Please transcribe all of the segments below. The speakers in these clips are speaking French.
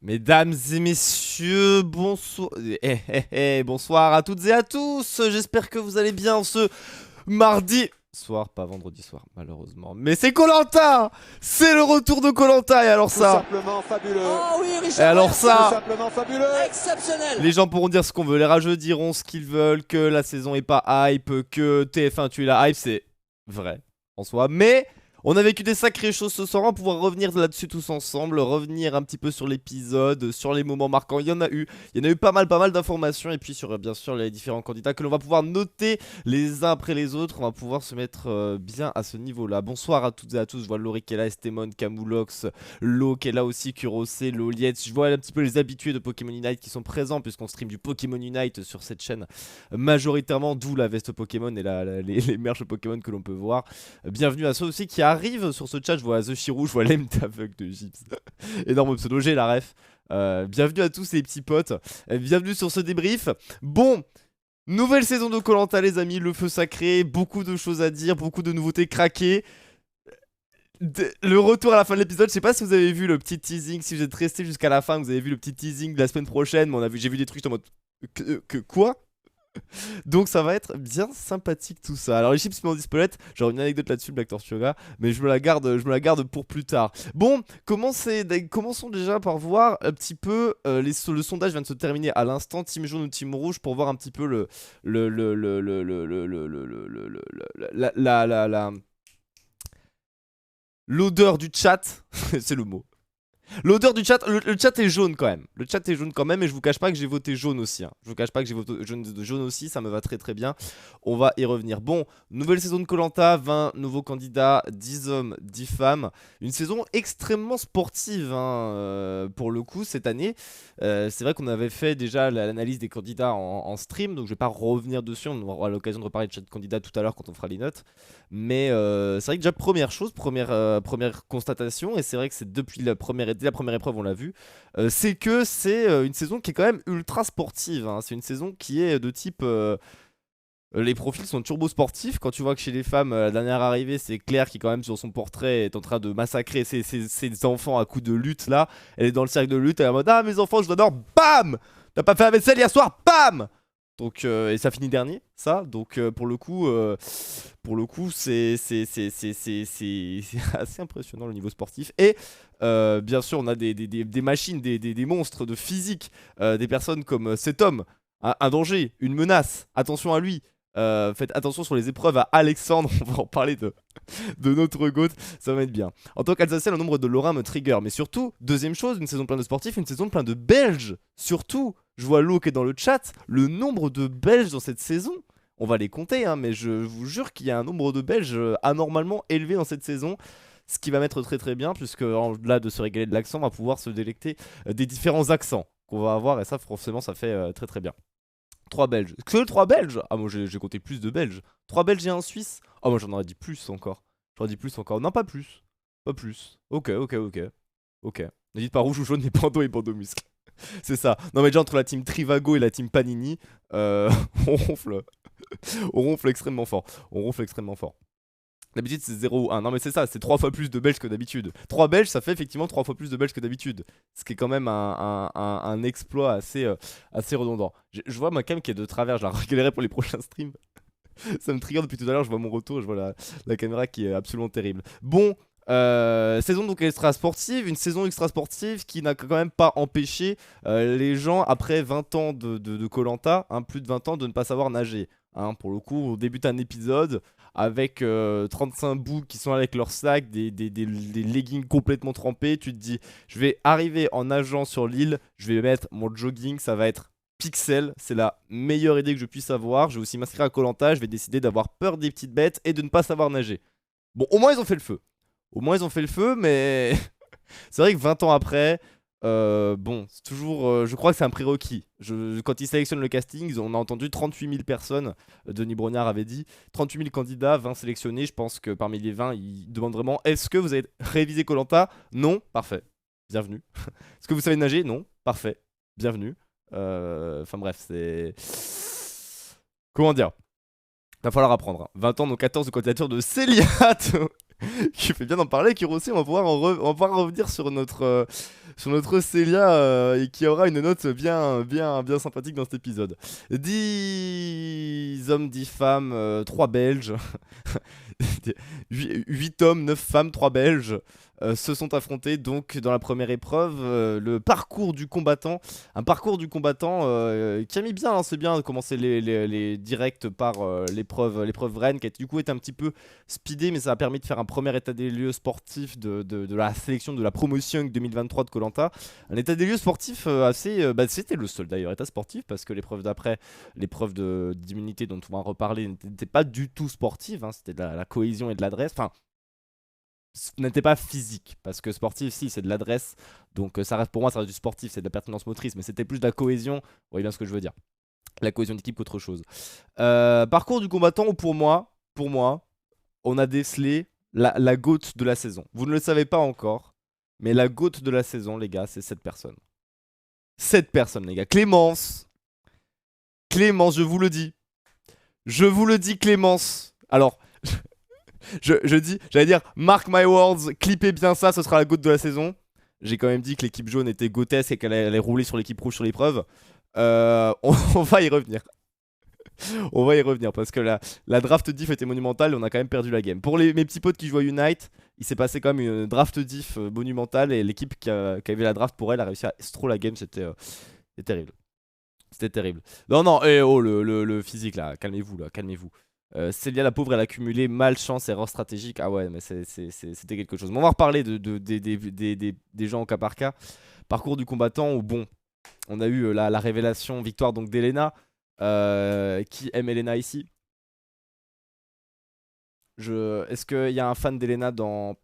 Mesdames et messieurs, bonsoir. Bonsoir à toutes et à tous. J'espère que vous allez bien ce mardi soir, pas vendredi soir, malheureusement. Mais c'est koh, c'est le retour de koh. Et alors Tout ça, simplement fabuleux. Oh oui, et Richard, alors merci. Tout ça, simplement fabuleux. Exceptionnel. les gens pourront dire ce qu'on veut. Les rageux diront ce qu'ils veulent, que la saison est pas hype, que TF1 tue la hype, c'est vrai en soi. Mais on a vécu des sacrées choses ce soir, on va pouvoir revenir là-dessus tous ensemble, revenir un petit peu sur l'épisode, sur les moments marquants. Il y en a eu pas mal d'informations, et puis sur bien sûr les différents candidats que l'on va pouvoir noter les uns après les autres. On va pouvoir se mettre bien à ce niveau-là. Bonsoir à toutes et à tous, je vois Laurie qui est là, Estemon, Camoulox, Lo qui est là aussi, Kurosé, Loliette. Je vois un petit peu les habitués de Pokémon Unite qui sont présents, puisqu'on stream du Pokémon Unite sur cette chaîne majoritairement, d'où la veste Pokémon et les merches Pokémon que l'on peut voir. Bienvenue à ceux aussi qui arrivent sur ce chat. Je vois The Shirou, je vois l'Emtavug de Gyps. Énorme pseudo, j'ai la ref. Bienvenue à tous les petits potes. Bienvenue sur ce débrief. Bon, nouvelle saison de koh, les amis. Le feu sacré. Beaucoup de choses à dire. Beaucoup de nouveautés craquées. Le retour à la fin de l'épisode, je sais pas si vous avez vu le petit teasing, si vous êtes resté jusqu'à la fin, vous avez vu le petit teasing de la semaine prochaine, mais j'ai vu des trucs en mode quoi. Donc ça va être bien sympathique tout ça. Alors les chips m'ont dispolette, j'aurai une anecdote là-dessus, Black Tortuga, mais je me la garde pour plus tard. Bon, commençons déjà par voir un petit peu le sondage vient de se terminer à l'instant, team jaune ou team rouge, pour voir un petit peu l'odeur du chat, c'est le mot. L'odeur du chat, le chat est jaune quand même. Le chat est jaune quand même, et je vous cache pas que j'ai voté jaune aussi. Hein. Je vous cache pas que j'ai voté jaune aussi, ça me va très bien. On va y revenir. Bon, nouvelle saison de koh, 20 nouveaux candidats, 10 hommes, 10 femmes. Une saison extrêmement sportive pour le coup cette année. C'est vrai qu'on avait fait déjà l'analyse des candidats en stream, donc je vais pas revenir dessus. On aura l'occasion de reparler de chaque candidat tout à l'heure quand on fera les notes. Mais c'est vrai que déjà première constatation, et c'est vrai que c'est depuis dès la première épreuve on l'a vu, c'est que c'est une saison qui est quand même ultra sportive. Hein. C'est une saison qui est de type... les profils sont turbo sportifs. Quand tu vois que chez les femmes, la dernière arrivée, c'est Claire qui, quand même, sur son portrait, est en train de massacrer ses enfants à coups de lutte là. Elle est dans le cercle de lutte, elle est en mode ah, mes enfants, je vous adore, bam! T'as pas fait la vaisselle hier soir, bam! Donc, et ça finit dernier, ça. Donc, pour le coup, c'est assez impressionnant le niveau sportif. Et bien sûr, on a des machines, des monstres de physique, des personnes comme cet homme, un danger, une menace. Attention à lui. Faites attention sur les épreuves à Alexandre, on va en parler de notre GOAT, ça va être bien. En tant qu'Alsacien, le nombre de Lorrains me trigger, mais surtout, deuxième chose, une saison pleine de sportifs, une saison pleine de Belges. Surtout, je vois Lo qui est dans le chat, le nombre de Belges dans cette saison, on va les compter, hein, mais je vous jure qu'il y a un nombre de Belges anormalement élevé dans cette saison. Ce qui va mettre très bien, puisque au-delà de se régaler de l'accent, on va pouvoir se délecter des différents accents qu'on va avoir, et ça, forcément, ça fait très bien. 3 Belges. Que 3 Belges? Ah, moi j'ai compté plus de Belges. 3 Belges et un Suisse? Ah, moi j'en aurais dit plus encore. J'aurais dit plus encore. Non, pas plus. Pas plus. Ok. Ok. N'hésite pas rouge ou jaune, mais bandeau et bandeau muscle. C'est ça. Non, mais déjà entre la team Trivago et la team Panini, on ronfle. On ronfle extrêmement fort. D'habitude c'est 0 ou 1. Non mais c'est ça, c'est 3 fois plus de Belges que d'habitude. 3 Belges, ça fait effectivement 3 fois plus de Belges que d'habitude. Ce qui est quand même un exploit assez redondant. Je vois ma cam qui est de travers, je la regalerai pour les prochains streams. Ça me trigger depuis tout à l'heure, je vois mon retour, je vois la caméra qui est absolument terrible. Bon, saison donc extra sportive, une saison extra sportive qui n'a quand même pas empêché les gens, après 20 ans de koh, plus de 20 ans, de ne pas savoir nager. Hein, pour le coup, on débute un épisode avec 35 bouts qui sont avec leur sac, des leggings complètement trempés. Tu te dis, je vais arriver en nageant sur l'île, je vais mettre mon jogging, ça va être pixel, c'est la meilleure idée que je puisse avoir. Je vais aussi m'inscrire à koh, je vais décider d'avoir peur des petites bêtes et de ne pas savoir nager. Bon, au moins ils ont fait le feu. Mais c'est vrai que 20 ans après, bon, c'est toujours, je crois que c'est un prérequis. Quand ils sélectionnent le casting, on a entendu 38 000 personnes, Denis Brognard avait dit, 38 000 candidats, 20 sélectionnés. Je pense que parmi les 20, ils demandent vraiment, est-ce que vous avez révisé koh? Non, parfait, bienvenue. Est-ce que vous savez nager? Non, parfait, bienvenue. Enfin bref, c'est... Comment dire? Va falloir apprendre. 20 ans, donc 14 de candidature de Célia. qui fait bien d'en parler. Kuro aussi, on va pouvoir revenir sur notre Célia et qui aura une note bien sympathique dans cet épisode. 10 hommes, 10 femmes, 3 Belges. 8 hommes, 9 femmes, 3 Belges se sont affrontés donc dans la première épreuve. Le parcours du combattant. Un parcours du combattant qui a mis bien, hein, c'est bien de commencer les directs par l'épreuve reine qui a du coup été un petit peu speedée, mais ça a permis de faire un premier état des lieux sportif de la sélection de la promotion 2023 de koh. Un état des lieux sportif assez... c'était le seul d'ailleurs état sportif parce que l'épreuve d'après, l'épreuve d'immunité dont on va reparler n'était pas du tout sportive, hein, c'était de la cohésion et de l'adresse. Enfin, ce n'était pas physique parce que sportif si c'est de l'adresse, donc ça reste, pour moi ça reste du sportif, c'est de la pertinence motrice, mais c'était plus de la cohésion, vous voyez bien ce que je veux dire, la cohésion d'équipe qu'autre chose. Parcours du combattant où pour moi on a décelé la GOAT de la saison. Vous ne le savez pas encore, mais la GOAT de la saison les gars, c'est cette personne. Cette personne les gars, Clémence, je vous le dis, Clémence. Alors je dis, j'allais dire, mark my words, clippez bien ça, ce sera la GOAT de la saison. J'ai quand même dit que l'équipe jaune était GOATesque et qu'elle allait rouler sur l'équipe rouge sur l'épreuve. On va y revenir. On va y revenir parce que la draft diff était monumentale et on a quand même perdu la game. Pour mes petits potes qui jouent à Unite, il s'est passé quand même une draft diff monumentale et l'équipe qui avait la draft pour elle a réussi à estro la game, c'était terrible. C'était terrible. Non, oh le physique là, calmez-vous là, calmez-vous. Célia la pauvre elle a accumulé malchance, erreur stratégique. Ah ouais mais c'était quelque chose. Mais on va reparler des gens au cas par cas. Parcours du combattant où bon, on a eu la révélation, victoire donc d'Elena. Qui aime Elena ici? Est-ce qu'il y a un fan d'Elena dans...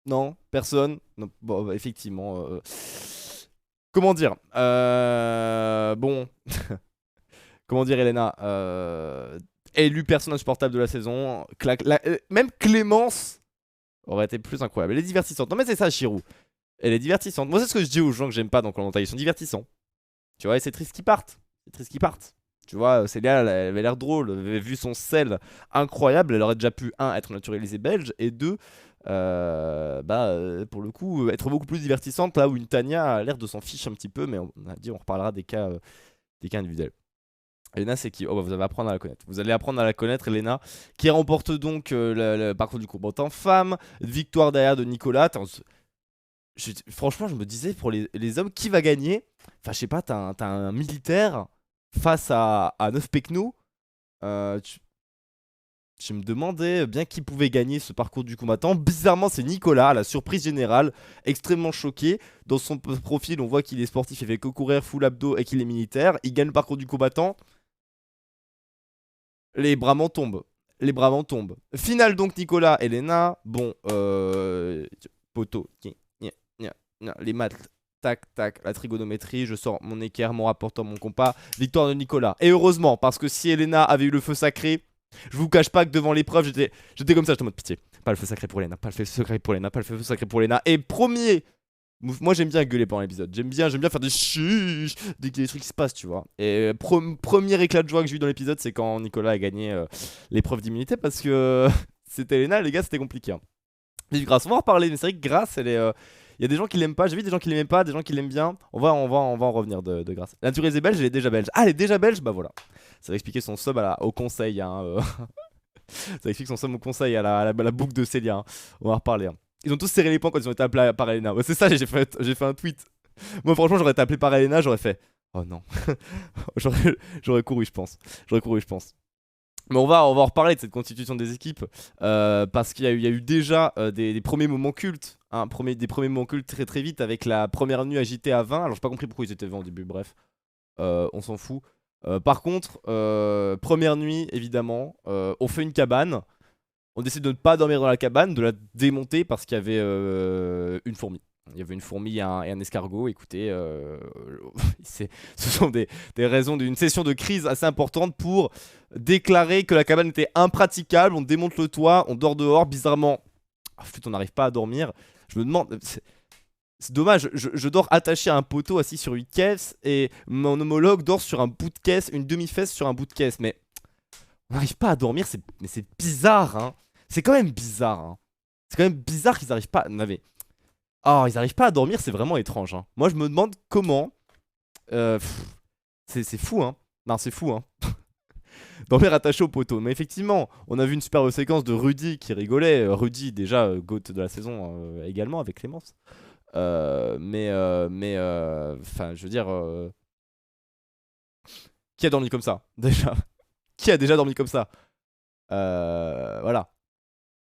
Non, personne. Non, bon, bah, effectivement. Comment dire bon. Comment dire Elena élue personne insupportable de la saison. Même Clémence aurait été plus incroyable. Elle est divertissante. Non mais c'est ça Chirou. Elle est divertissante. Moi c'est ce que je dis aux gens que j'aime pas dans Koh-Lanta. Ils sont divertissants. Tu vois, et c'est triste qu'ils partent. C'est triste qu'ils partent. Tu vois, Célia, elle avait l'air drôle. Elle avait vu son sel incroyable. Elle aurait déjà pu, un, être naturalisée belge. Et deux, pour le coup, être beaucoup plus divertissante. Là où une Tania a l'air de s'en fiche un petit peu. Mais on a dit, on reparlera des cas individuels. Elena, c'est qui? Oh, bah, vous allez apprendre à la connaître. Vous allez apprendre à la connaître, Elena, qui remporte donc le parcours du combattant femme. Victoire derrière de Nicolas. Franchement, je me disais, pour les hommes, qui va gagner? Enfin, je sais pas, t'as un militaire face à 9 pecnos. Je me demandais bien qui pouvait gagner ce parcours du combattant. Bizarrement, c'est Nicolas, à la surprise générale, extrêmement choqué. Dans son profil, on voit qu'il est sportif, il fait que courir full abdos et qu'il est militaire. Il gagne le parcours du combattant. Les bras m'en tombent. Les bras m'en tombent. Finale donc, Nicolas, Elena. Bon, poteau. Les maths, tac, la trigonométrie, je sors mon équerre, mon rapporteur, mon compas, victoire de Nicolas. Et heureusement, parce que si Elena avait eu le feu sacré, je vous cache pas que devant l'épreuve, j'étais comme ça, j'étais en mode pitié. Pas le feu sacré pour Elena, pas le feu sacré pour Elena, pas le feu sacré pour Elena. Et premier, moi j'aime bien gueuler pendant l'épisode, j'aime bien faire des chuches, des trucs qui se passent, tu vois. Et premier éclat de joie que j'ai eu dans l'épisode, c'est quand Nicolas a gagné l'épreuve d'immunité, parce que c'était Elena, les gars, c'était compliqué. Hein. Mais Grace, on va en reparler, mais c'est vrai que Grace, elle est... Il y a des gens qui l'aiment pas, j'ai vu des gens qui l'aimaient pas, des gens qui l'aiment bien. On va en revenir de Grace. La naturalisée belge, elle est déjà belge. Ah, elle est déjà belge? Bah voilà. Ça va expliquer son sub au conseil. Hein, Ça explique son sub au conseil à la boucle de Célia. Hein. On va en reparler. Hein. Ils ont tous serré les poings quand ils ont été appelés par Elena. Ouais, c'est ça, j'ai fait un tweet. Moi, franchement, j'aurais été appelé par Elena, j'aurais fait. Oh non. J'aurais couru, je pense. Mais on va en reparler de cette constitution des équipes parce qu'il y a eu déjà des premiers moments cultes. Hein, des premiers moments cultes très très vite avec la première nuit agitée à 20. Alors j'ai pas compris pourquoi ils étaient 20 au début, bref. On s'en fout. Par contre, première nuit évidemment, on fait une cabane. On décide de ne pas dormir dans la cabane, de la démonter parce qu'il y avait une fourmi. Il y avait une fourmi et un escargot. Écoutez, ce sont des raisons d'une session de crise assez importante pour déclarer que la cabane était impraticable. On démonte le toit, on dort dehors. Bizarrement, on n'arrive pas à dormir. Je me demande... C'est dommage, je dors attaché à un poteau assis sur une caisse et mon homologue dort sur un bout de caisse, une demi-fesse sur un bout de caisse. Mais On n'arrive pas à dormir, mais c'est bizarre, hein. C'est quand même bizarre, hein. C'est quand même bizarre qu'ils n'arrivent pas. Non, mais... Oh, ils n'arrivent pas à dormir, c'est vraiment étrange, hein. Moi, je me demande comment. C'est fou, hein. Non, c'est fou, hein. Dormir attaché au poteau. Mais effectivement, on a vu une superbe séquence de Rudy qui rigolait. Rudy, déjà, GOAT de la saison également avec Clémence. Enfin, je veux dire. Qui a dormi comme ça, déjà? Qui a déjà dormi comme ça? Voilà.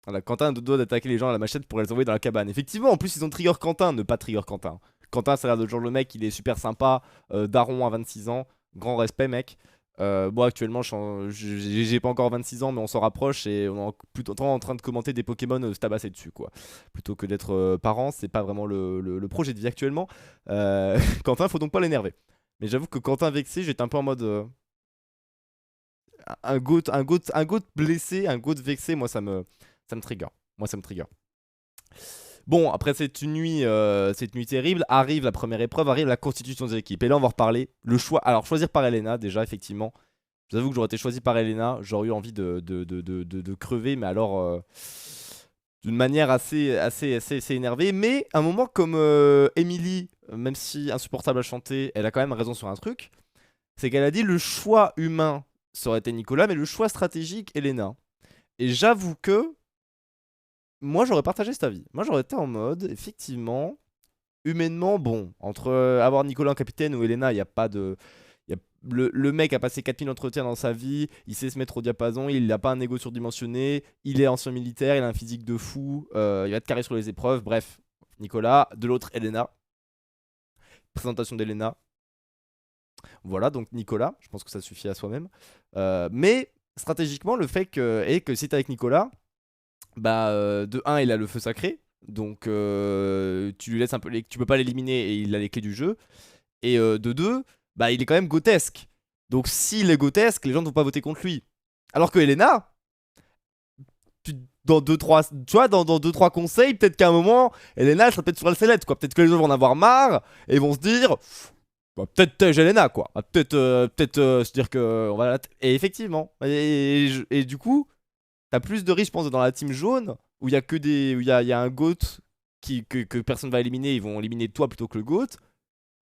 Voilà, Quentin a deux doigts d'attaquer les gens à la machette pour les envoyer dans la cabane. Effectivement, en plus, ils ont trigger Quentin, ne pas trigger Quentin. Quentin, ça a l'air de genre le mec, il est super sympa. Daron à 26 ans. Grand respect, mec. Bon, actuellement, j'ai pas encore 26 ans, mais on s'en rapproche et on est plutôt en train de commenter des Pokémon se tabasser dessus, quoi. Plutôt que d'être parent, c'est pas vraiment le projet de vie actuellement. Quentin, faut donc pas l'énerver. Mais j'avoue que Quentin vexé, j'étais un peu en mode. Un goat blessé, un goat vexé, moi ça me trigger. Moi ça me trigger. Bon, après cette nuit terrible, arrive la première épreuve, arrive la constitution des équipes. Et là on va reparler. Le choix. Alors choisir par Elena, déjà, effectivement. Je vous avoue que j'aurais été choisi par Elena, j'aurais eu envie de crever, mais alors d'une manière assez énervée. Mais un moment comme Emily, même si insupportable à chanter, elle a quand même raison sur un truc. C'est qu'elle a dit le choix humain, ça aurait été Nicolas, mais le choix stratégique, Elena. Et j'avoue que moi, j'aurais partagé cet avis. Moi, j'aurais été en mode, effectivement, humainement, bon, entre avoir Nicolas en capitaine ou Elena, il n'y a pas de... Le mec a passé 4000 entretiens dans sa vie, il sait se mettre au diapason, il n'a pas un ego surdimensionné, il est ancien militaire, il a un physique de fou, il va être carré sur les épreuves, bref. Nicolas, de l'autre, Elena. Présentation d'Elena. Voilà, donc Nicolas, je pense que ça suffit à soi-même. Mais stratégiquement, le fait est que si t'es avec Nicolas, bah de 1, il a le feu sacré, donc tu lui laisses un peu tu peux pas l'éliminer et il a les clés du jeu. Et de 2, bah il est quand même grotesque. Donc s'il est grotesque, les gens ne vont pas voter contre lui. Alors que Elena, dans 2-3 tu vois, dans 2-3 conseils, peut-être qu'à un moment, Elena elle sera peut-être sur la sellette, quoi. Peut-être que les gens vont en avoir marre et vont se dire. Bah, peut-être Elena, quoi. Peut-être se dire que on va et effectivement. Et du coup, t'as plus de risques, je pense, dans la team jaune où il y a que des, où il y a un GOAT que personne va éliminer. Ils vont éliminer toi plutôt que le GOAT.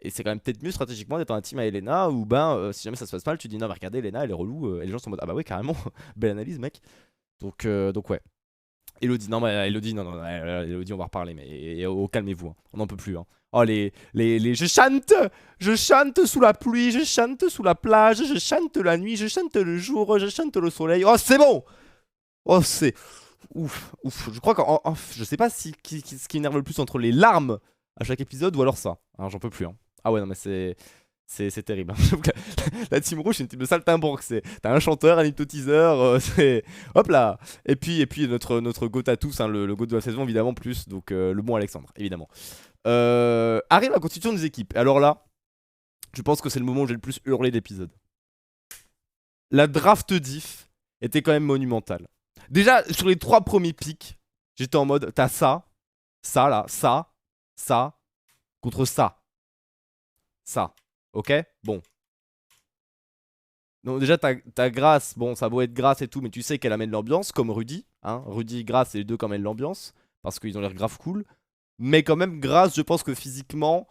Et c'est quand même peut-être mieux stratégiquement d'être dans la team à Elena où ben si jamais ça se passe mal, tu dis non mais regardez Elena elle est relou et les gens sont en mode ah bah ouais carrément belle analyse mec. Donc ouais. Elodie, non, mais Elodie, non, Elodie, on va reparler, mais calmez-vous, hein. On n'en peut plus. Hein. Oh, je chante sous la pluie, je chante sous la plage, je chante la nuit, je chante le jour, je chante le soleil. Oh, c'est bon! Oh, c'est. Ouf. Je crois je sais pas ce qui énerve le plus entre les larmes à chaque épisode ou alors ça. Alors, j'en peux plus. Hein. Ah ouais, non, mais c'est terrible. La team rouge, c'est une team de saltimbanque. T'as un chanteur, un hypnotiseur. Hop là. Et puis notre GOAT à tous, hein, le GOAT de la saison, évidemment, plus. Donc le bon Alexandre, évidemment. Arrive la constitution des équipes. Alors là, je pense que c'est le moment où j'ai le plus hurlé d'épisode. La draft diff était quand même monumentale. Déjà, sur les 3 premiers pics, j'étais en mode, t'as ça là, ça, contre ça. Ça. Ok? Bon. Donc déjà, ta Grâce, bon, ça a beau être Grâce et tout, mais tu sais qu'elle amène l'ambiance, comme Rudy. Hein. Rudy et Grâce, c'est les deux qui amènent l'ambiance, parce qu'ils ont l'air grave cool. Mais quand même, Grâce, je pense que physiquement,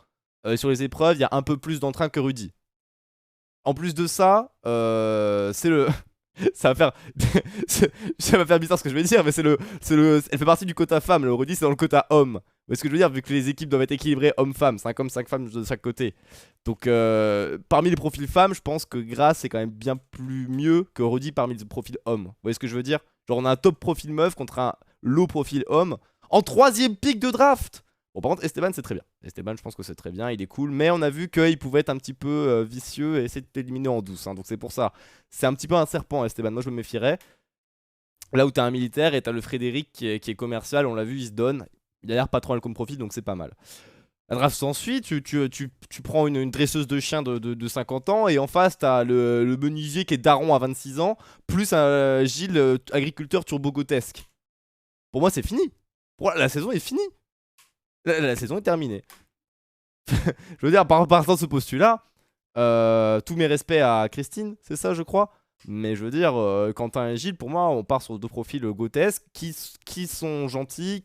sur les épreuves, il y a un peu plus d'entrain que Rudy. En plus de ça, c'est le... ça va faire bizarre ce que je vais dire, mais elle fait partie du quota femme. Le Rudy, c'est dans le quota homme. Vous voyez ce que je veux dire, vu que les équipes doivent être équilibrées homme-femme, 5 hommes, 5 femmes de chaque côté. Donc, parmi les profils femmes, je pense que Grace est quand même bien plus mieux que Rudy parmi les profils hommes. Vous voyez ce que je veux dire? Genre, on a un top profil meuf contre un low profil homme en 3ème pick de draft. Bon, par contre, Esteban, c'est très bien. Esteban, je pense que c'est très bien, il est cool. Mais on a vu qu'il pouvait être un petit peu vicieux et essayer de t'éliminer en douce. Hein, donc, c'est pour ça. C'est un petit peu un serpent, Esteban. Moi, je me méfierais. Là où t'as un militaire et t'as le Frédéric qui est commercial, on l'a vu, il se donne. Il a l'air pas trop mal comme profil, donc c'est pas mal. La draft s'ensuit, tu prends une dresseuse de chiens de 50 ans et en face t'as le menuisier qui est daron à 26 ans, plus un Gilles agriculteur turbogotesque. Pour moi, c'est fini. Pour moi, la saison est finie. La saison est terminée. Je veux dire, partant de ce postulat, tous mes respects à Christine, c'est ça, je crois. Mais je veux dire, Quentin et Gilles, pour moi, on part sur deux profils grotesques qui sont gentils,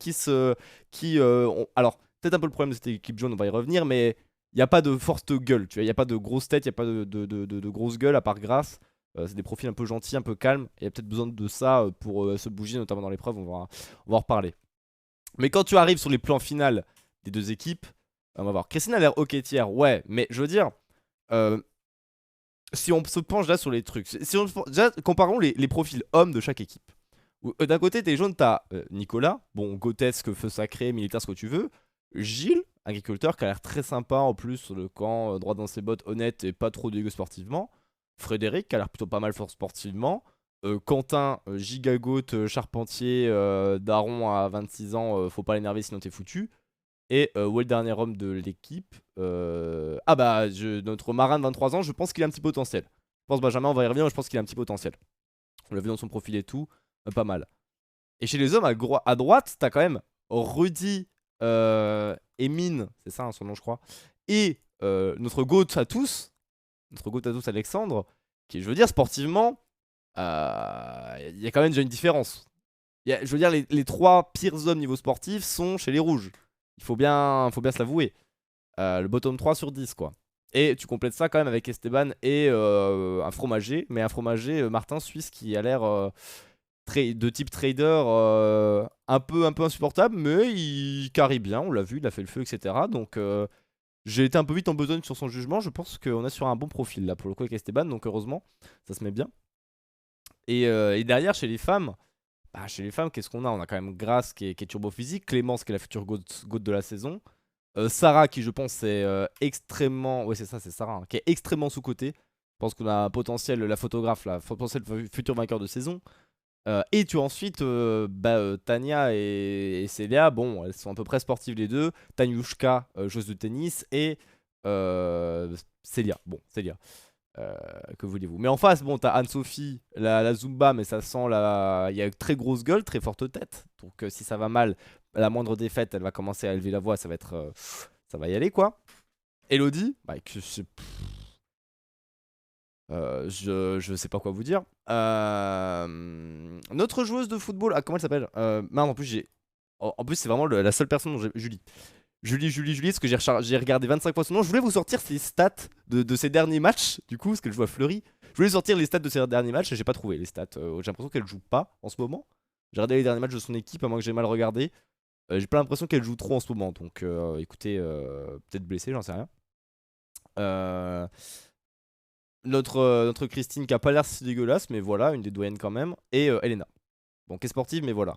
alors, peut-être un peu le problème de cette équipe jaune, on va y revenir, mais il n'y a pas de forte gueule, tu vois. Il n'y a pas de grosse tête, il n'y a pas de grosse gueule à part Grasse. C'est des profils un peu gentils, un peu calmes. Et il y a peut-être besoin de ça pour se bouger, notamment dans l'épreuve, on va en reparler. Mais quand tu arrives sur les plans finales des deux équipes, on va voir. Christine a l'air ok tiers, ouais, mais je veux dire, euh, si on se penche là sur les trucs, déjà comparons les profils hommes de chaque équipe. D'un côté, t'es jaune, t'as Nicolas, bon, grotesque, feu sacré, militaire, ce que tu veux. Gilles, agriculteur, qui a l'air très sympa en plus sur le camp, droit dans ses bottes, honnête et pas trop dégueu sportivement. Frédéric, qui a l'air plutôt pas mal fort sportivement. Quentin, gigagote, charpentier, daron à 26 ans, faut pas l'énerver sinon t'es foutu. Et où est le dernier homme de l'équipe Ah bah, notre marin de 23 ans, je pense qu'il a un petit potentiel. Je pense Benjamin, on va y revenir, mais je pense qu'il a un petit potentiel. On l'a vu dans son profil et tout, pas mal. Et chez les hommes, à droite, t'as quand même Rudy Emine, c'est ça son nom, je crois. Et notre GOAT à tous, Alexandre, qui, je veux dire, sportivement, il y a quand même déjà une différence. Je veux dire, les trois pires hommes niveau sportif sont chez les rouges. Il faut bien se l'avouer. Le bottom 3 sur 10, quoi. Et tu complètes ça quand même avec Esteban et un fromager. Mais un fromager Martin Suisse qui a l'air de type trader un peu insupportable. Mais il carry bien, on l'a vu, il a fait le feu, etc. Donc j'ai été un peu vite en besogne sur son jugement. Je pense qu'on est sur un bon profil là pour le coup avec Esteban. Donc heureusement, ça se met bien. Et derrière, chez les femmes, qu'est-ce qu'on a? On a quand même Grace qui est turbo physique, Clémence qui est la future GOAT de la saison, Sarah qui je pense est extrêmement... Ouais c'est ça, c'est Sarah, hein, qui est extrêmement sous-cotée. Je pense qu'on a un potentiel, la photographe, la potentiel futur vainqueur de saison. Et tu as ensuite Tania et Célia, bon elles sont à peu près sportives les deux. Taniushka, joueuse de tennis, et Célia, que voulez-vous. Mais en face, bon, t'as Anne-Sophie, la Zumba, mais ça sent il y a une très grosse gueule, très forte tête. Donc si ça va mal, la moindre défaite, elle va commencer à élever la voix, ça va être, ça va y aller quoi. Elodie, bah, je sais pas quoi vous dire. Notre joueuse de football, comment elle s'appelle? En plus c'est vraiment la seule personne dont Julie. Julie, parce que j'ai regardé 25 fois son nom. Je voulais vous sortir ses stats de ses derniers matchs, du coup, parce qu'elle joue à Fleury. Je voulais sortir les stats de ses derniers matchs et j'ai pas trouvé les stats. J'ai l'impression qu'elle joue pas en ce moment. J'ai regardé les derniers matchs de son équipe, à moins que j'ai mal regardé. J'ai pas l'impression qu'elle joue trop en ce moment. Donc écoutez, peut-être blessée, j'en sais rien. Notre Christine qui a pas l'air si dégueulasse, mais voilà, une des doyennes quand même. Et Elena. Bon, qui est sportive, mais voilà.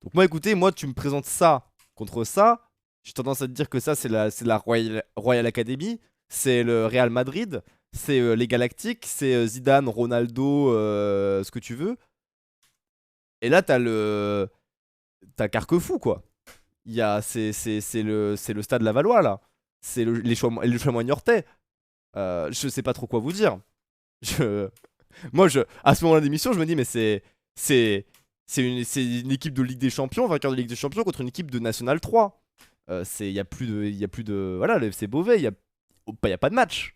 Donc moi, écoutez, tu me présentes ça contre ça. J'ai tendance à te dire que ça, c'est la Royal Academy, c'est le Real Madrid, c'est les Galactiques, c'est Zidane, Ronaldo, ce que tu veux. Et là, t'as Carquefou, quoi. C'est le stade Lavallois, là. C'est le chamois niortais. Je sais pas trop quoi vous dire. Je... à ce moment-là d'émission, je me dis, mais c'est une équipe de Ligue des Champions, vainqueur de Ligue des Champions contre une équipe de National 3. Il y a plus de voilà, le FC Beauvais, y a pas de match.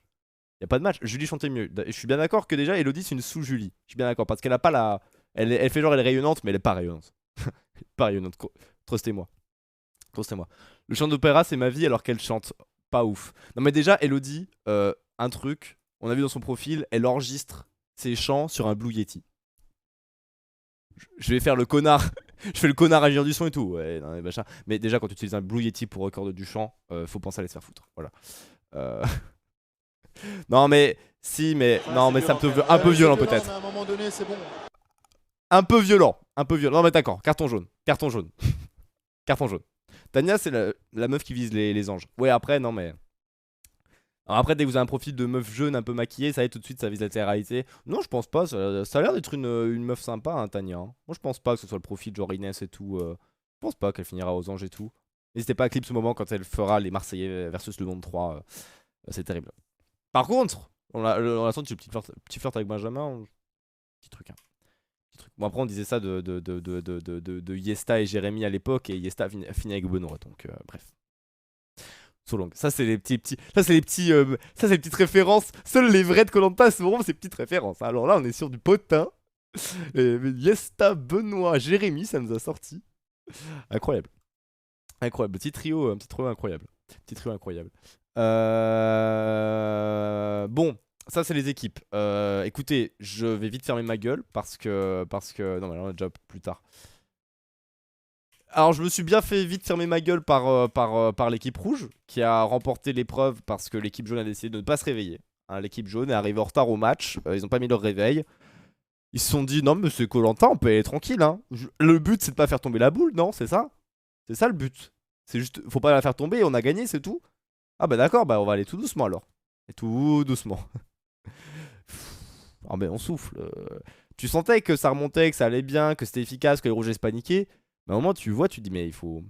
Il y a pas de match. Julie chantait mieux. Je suis bien d'accord que déjà Elodie c'est une sous-Julie. Je suis bien d'accord parce qu'elle a pas la elle fait genre elle est rayonnante mais elle est pas rayonnante. Pas rayonnante. Trustez-moi. Trustez-moi. Le chant d'opéra c'est ma vie alors qu'elle chante pas ouf. Non mais déjà Elodie un truc, on a vu dans son profil, elle enregistre ses chants sur un Blue Yeti. Je vais faire le connard. Je fais le connard à du son et tout. Ouais, non, mais déjà, quand tu utilises un Blue Yeti pour recorder du chant, faut penser à aller se faire foutre. Voilà. Euh, non, mais. Si, mais. Ouais, non, mais ça me fait un peu violent peut-être. À un moment donné, c'est bon. Un peu violent. Un peu violent. Non, mais d'accord. Carton jaune. Carton jaune. Carton jaune. Tania, c'est la meuf qui vise les anges. Ouais, après, non, mais. Alors après, dès que vous avez un profil de meuf jeune un peu maquillée, ça y est, tout de suite, ça vise la télé-réalité. Non, je pense pas. Ça a l'air d'être une meuf sympa, hein, Tania. Hein. Moi, je pense pas que ce soit le profil genre Inès et tout. Je pense pas qu'elle finira aux anges et tout. N'hésitez pas à clip ce moment quand elle fera les Marseillais versus le monde 3. C'est terrible. Par contre, on a senti petit flirt avec Benjamin. Petit truc, hein. Petit truc. Bon, après, on disait ça de Yesta et Jérémy à l'époque. Et Yesta a fini avec Benoît. Donc, bref. Solong. Ça, c'est les petits. Ça, c'est les petits. Ça, c'est les petites références. Seuls les vrais de Koh-Lanta seront ces petites références. Alors là, on est sur du potin. Yesta, Benoît, Jérémy, ça nous a sorti. Incroyable. Incroyable. Petit trio incroyable. Petit trio incroyable. Bon, ça c'est les équipes. Écoutez, je vais vite fermer ma gueule parce que non, mais là, on a déjà plus tard. Alors je me suis bien fait vite fermer ma gueule par l'équipe rouge qui a remporté l'épreuve parce que l'équipe jaune a décidé de ne pas se réveiller. Hein, l'équipe jaune est arrivée en retard au match, ils ont pas mis leur réveil. Ils se sont dit non mais c'est Koh-Lanta, on peut aller tranquille. Hein. Le but c'est de pas faire tomber la boule, non? C'est ça? C'est ça le but. C'est juste, faut pas la faire tomber et on a gagné, c'est tout. Ah bah d'accord, bah on va aller tout doucement alors. Et tout doucement. Ah mais on souffle. Tu sentais que ça remontait, que ça allait bien, que c'était efficace, que les rouges allaient se paniquer. Mais à un moment tu vois, tu te dis mais il faut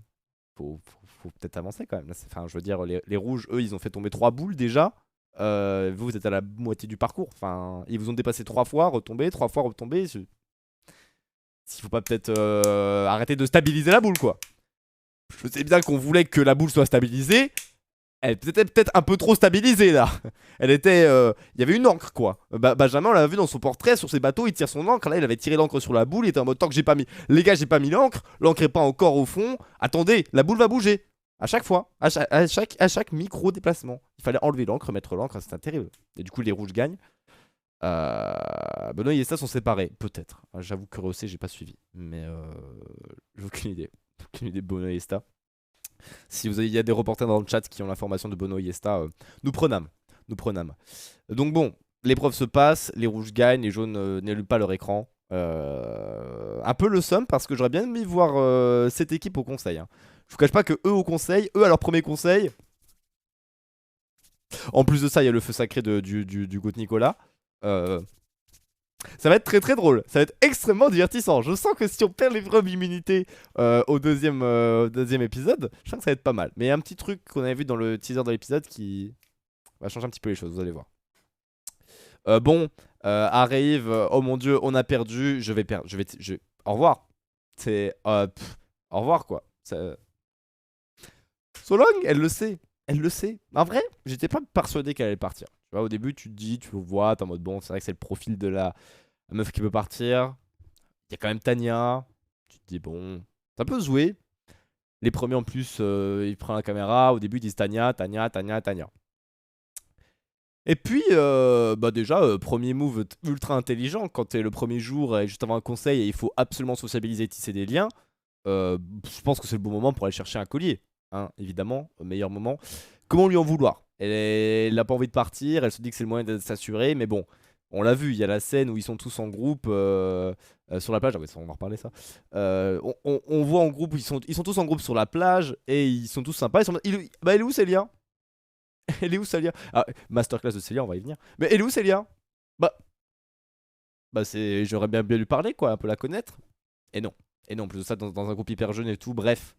peut-être avancer quand même. Là, enfin je veux dire, les rouges, eux, ils ont fait tomber 3 boules déjà. Vous êtes à la moitié du parcours. Enfin, ils vous ont dépassé 3 fois, retombé, 3 fois retombé. S'il faut pas peut-être arrêter de stabiliser la boule quoi. Je sais bien qu'on voulait que la boule soit stabilisée. Elle était peut-être un peu trop stabilisée là. Elle était. Il y avait une encre quoi. Benjamin, on l'a vu dans son portrait sur ses bateaux, il tire son encre. Là, il avait tiré l'encre sur la boule. Il était en mode tant que j'ai pas mis. Les gars, j'ai pas mis l'encre. L'encre est pas encore au fond. Attendez, la boule va bouger. À chaque fois. À chaque micro déplacement. Il fallait enlever l'encre, mettre l'encre. C'était terrible. Et du coup, les rouges gagnent. Benoît et Esta sont séparés. Peut-être. J'avoue que Rosé, j'ai pas suivi. Mais j'ai aucune idée. Aucune idée de Benoît et Esta. Si il y a des reporters dans le chat qui ont l'information de Bono Yesta, nous prenâmes. Nous prenâmes. Donc bon, l'épreuve se passe, les rouges gagnent, les jaunes n'allument pas leur écran. Un peu le somme parce que j'aurais bien aimé voir cette équipe au conseil. Hein. Je vous cache pas que eux au conseil, eux à leur premier conseil. En plus de ça, il y a le feu sacré du Goût Nicolas. Ça va être très très drôle, ça va être extrêmement divertissant. Je sens que si on perd l'épreuve d'immunité au deuxième épisode, je sens que ça va être pas mal. Mais il y a un petit truc qu'on avait vu dans le teaser de l'épisode qui va changer un petit peu les choses, vous allez voir. Bon, arrive, oh mon dieu, on a perdu, je vais perdre, au revoir. C'est, au revoir quoi. Solong, elle le sait, elle le sait. En vrai, j'étais pas persuadé qu'elle allait partir. Tu vois, au début, tu te dis, tu vois, t'es en mode bon, c'est vrai que c'est le profil de la meuf qui peut partir. Il y a quand même Tania. Tu te dis, bon, ça peut se jouer. Les premiers en plus, ils prennent la caméra. Au début, ils disent Tania, Tania, Tania, Tania. Et puis, déjà, premier move ultra intelligent. Quand t'es le premier jour et juste avant un conseil et il faut absolument sociabiliser et tisser des liens, je pense que c'est le bon moment pour aller chercher un collier. Hein, évidemment, au meilleur moment. Comment lui en vouloir? Elle n'a pas envie de partir, elle se dit que c'est le moyen de s'assurer, mais bon, on l'a vu, il y a la scène où ils sont tous en groupe sur la plage. Ah ouais, on va en reparler ça. On voit en groupe, ils sont tous en groupe sur la plage et ils sont tous sympas. Bah, elle est où Célia? Elle est où Célia? Ah, masterclass de Célia, on va y venir. Mais elle est où Célia? Bah j'aurais bien lui parler quoi, un peu la connaître. Et non. Et non, en plus de ça, dans un groupe hyper jeune et tout, bref.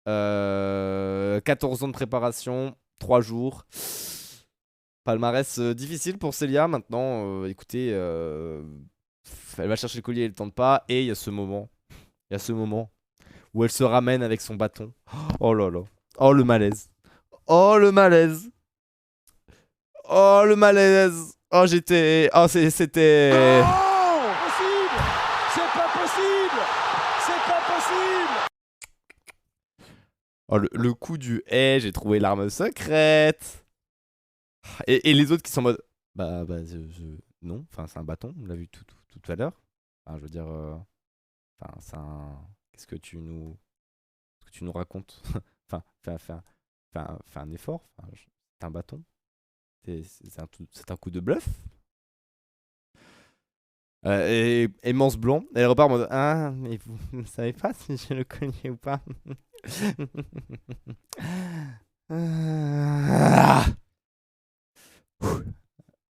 14 ans de préparation, 3 jours. Palmarès difficile pour Célia. Maintenant, écoutez, elle va chercher le collier, elle ne tente pas. Et il y a ce moment. Il y a ce moment où elle se ramène avec son bâton. Oh là là. Oh le malaise. Oh le malaise. Oh le malaise. Oh j'étais. Oh c'était. Non, possible. C'est pas possible. C'est pas possible. Oh le coup du hey, j'ai trouvé l'arme secrète. Et les autres qui sont en mode non, enfin c'est un bâton, on l'a vu tout à l'heure. Enfin je veux dire enfin c'est un qu'est-ce que tu nous racontes? Enfin fais un effort, enfin, c'est un bâton. C'est un coup de bluff. Et Mance Blanc, elle repart en mode ah mais vous ne savez pas si je le connais ou pas.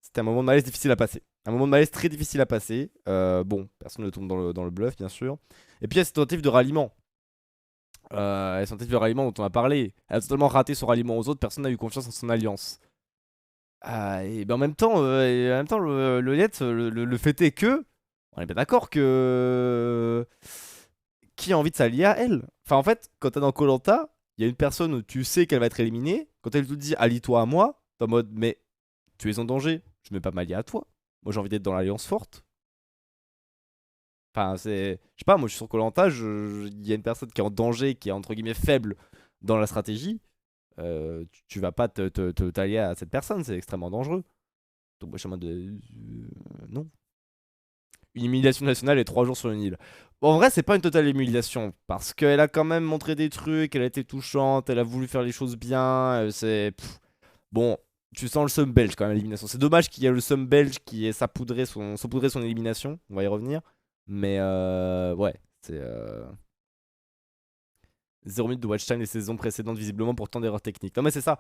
C'était un moment de malaise difficile à passer. Un moment de malaise très difficile à passer. Bon, personne ne tombe dans le bluff, bien sûr. Et puis, il y a cette tentative de ralliement. Cette tentative de ralliement dont on a parlé. Elle a totalement raté son ralliement aux autres. Personne n'a eu confiance en son alliance. Et ben en même temps, le fait est que. On est bien d'accord que. Qui a envie de s'allier à elle? Enfin, en fait, quand t'es dans Koh-Lanta, il y a une personne où tu sais qu'elle va être éliminée. Quand elle te dit allie-toi à moi, t'es en mode mais tu es en danger, je ne vais pas m'allier à toi. Moi j'ai envie d'être dans l'alliance forte. Enfin, c'est. Je sais pas, moi je suis sur koh il y a une personne qui est en danger, qui est entre guillemets faible dans la stratégie. Tu vas pas t'allier à cette personne, c'est extrêmement dangereux. Donc moi je suis en mode non. Une humiliation nationale et 3 jours sur une île. Bon, en vrai, c'est pas une totale humiliation, parce qu'elle a quand même montré des trucs, elle a été touchante, elle a voulu faire les choses bien, bon, tu sens le seum belge quand même à l'élimination. C'est dommage qu'il y ait le seum belge qui ait saupoudré son élimination, on va y revenir. Mais ouais, c'est 0 minutes de watch time les saisons précédentes, visiblement pour tant d'erreurs techniques. Non mais c'est ça,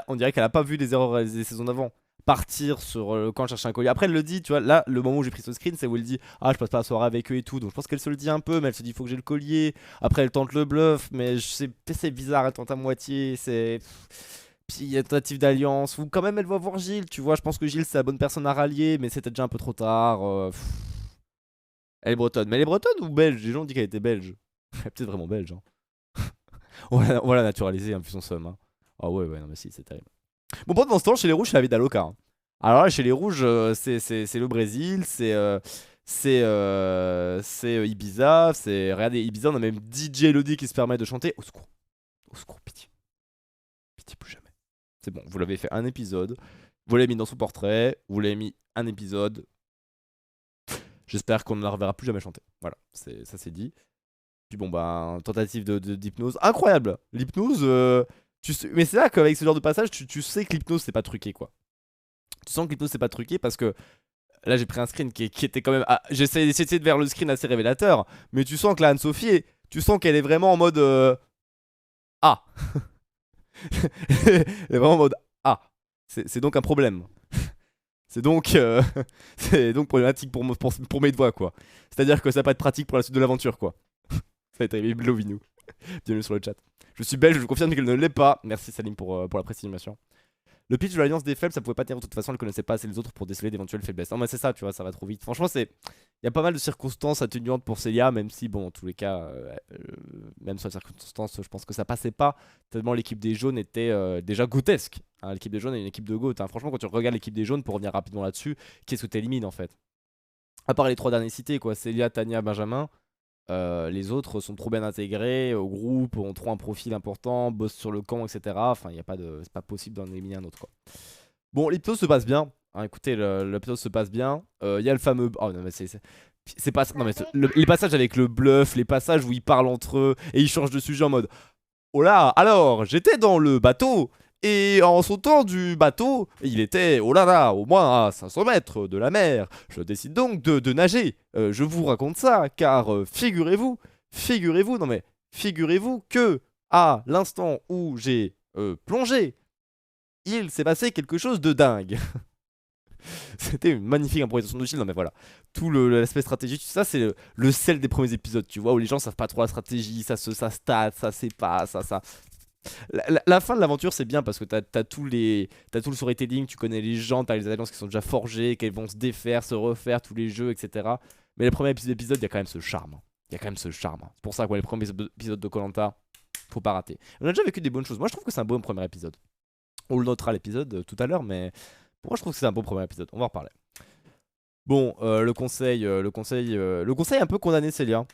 on dirait qu'elle a pas vu les erreurs réalisées des saisons d'avant. Partir sur le camp chercher un collier. Après elle le dit, tu vois, là le moment où j'ai pris ce screen, c'est où elle dit ah je passe pas la soirée avec eux et tout. Donc je pense qu'elle se le dit un peu, mais elle se dit faut que j'ai le collier. Après elle tente le bluff, mais c'est bizarre, elle tente à moitié, c'est. Puis il y a une tentative d'alliance, ou quand même elle va voir Gilles, tu vois, je pense que Gilles c'est la bonne personne à rallier, mais c'était déjà un peu trop tard. Elle est bretonne, mais elle est bretonne ou belge? Les gens ont dit qu'elle était belge. Elle est peut-être vraiment belge. Hein. on va la naturaliser, hein, plus son somme. Hein. Ah ouais, non mais si, c'est terrible. Bon, pendant ce temps, chez les rouges, c'est la vie d'Aloca. Hein. Alors là, chez les rouges, c'est le Brésil, c'est Ibiza, c'est. Regardez, Ibiza, on a même DJ Elodie qui se permet de chanter. Au secours, pitié. Pitié, plus jamais. C'est bon, vous l'avez fait un épisode, vous l'avez mis dans son portrait, vous l'avez mis un épisode. J'espère qu'on ne la reverra plus jamais chanter. Voilà, ça c'est dit. Puis bon, bah, tentative d'hypnose. Incroyable. L'hypnose, mais c'est là qu'avec ce genre de passage, tu sais que l'hypnose c'est pas truqué quoi. Tu sens que l'hypnose c'est pas truqué parce que là j'ai pris un screen qui était quand même. Ah, j'essaie d'essayer de faire le screen assez révélateur, mais tu sens que la Anne-Sophie, tu sens qu'elle est vraiment en mode. Ah. Elle est vraiment en mode Ah. C'est donc un problème. C'est donc problématique pour mes doigts quoi. C'est-à-dire que ça va pas être pratique pour la suite de l'aventure quoi. Ça va être arrivé Blovinou. Bienvenue sur le chat. Je suis belge, je vous confirme qu'elle ne l'est pas. Merci Salim pour la précision. Le pitch de l'alliance des faibles, ça pouvait pas tenir de toute façon, elle connaissait pas assez les autres pour déceler d'éventuelles faiblesses. Non mais c'est ça, tu vois, ça va trop vite. Franchement, il y a pas mal de circonstances atténuantes pour Célia, même si bon, en tous les cas, même sur les circonstances, je pense que ça passait pas tellement l'équipe des jaunes était déjà gothesque. Hein, l'équipe des jaunes est une équipe de goth. Hein. Franchement, quand tu regardes l'équipe des jaunes, pour revenir rapidement là-dessus, qu'est-ce que t'élimines en fait? À part les 3 derniers cités, quoi, Célia, Tania, Benjamin. Les autres sont trop bien intégrés au groupe, ont trop un profil important, bossent sur le camp, etc. Enfin, c'est pas possible d'en éliminer un autre quoi. Bon, l'épisode se passe bien. Hein, écoutez, l'épisode se passe bien. Il y a le fameux. Oh non, mais c'est pas. Non, mais les passages avec le bluff, les passages où ils parlent entre eux et ils changent de sujet en mode oh là, alors, j'étais dans le bateau. Et en sautant du bateau, il était, oh là là, au moins à 500 mètres de la mer. Je décide donc de nager. Je vous raconte ça, car figurez-vous que à l'instant où j'ai plongé, il s'est passé quelque chose de dingue. C'était une magnifique improvisation de Gilles. Non mais voilà, tout l'aspect stratégique, ça c'est le sel des premiers épisodes, tu vois, où les gens savent pas trop la stratégie, ça stat, ça c'est pas, ça. La fin de l'aventure c'est bien parce que t'as tout le storytelling, tu connais les gens, t'as les alliances qui sont déjà forgées, qu'elles vont se défaire, se refaire, tous les jeux, etc. Mais les premiers épisodes, il y a quand même ce charme. C'est pour ça que les premiers épisodes de koh-Lanta, faut pas rater. On a déjà vécu des bonnes choses. Moi je trouve que c'est un bon premier épisode. On le notera l'épisode tout à l'heure, mais pour moi je trouve que c'est un bon premier épisode. On va en reparler. Bon, le conseil un peu condamné Célia.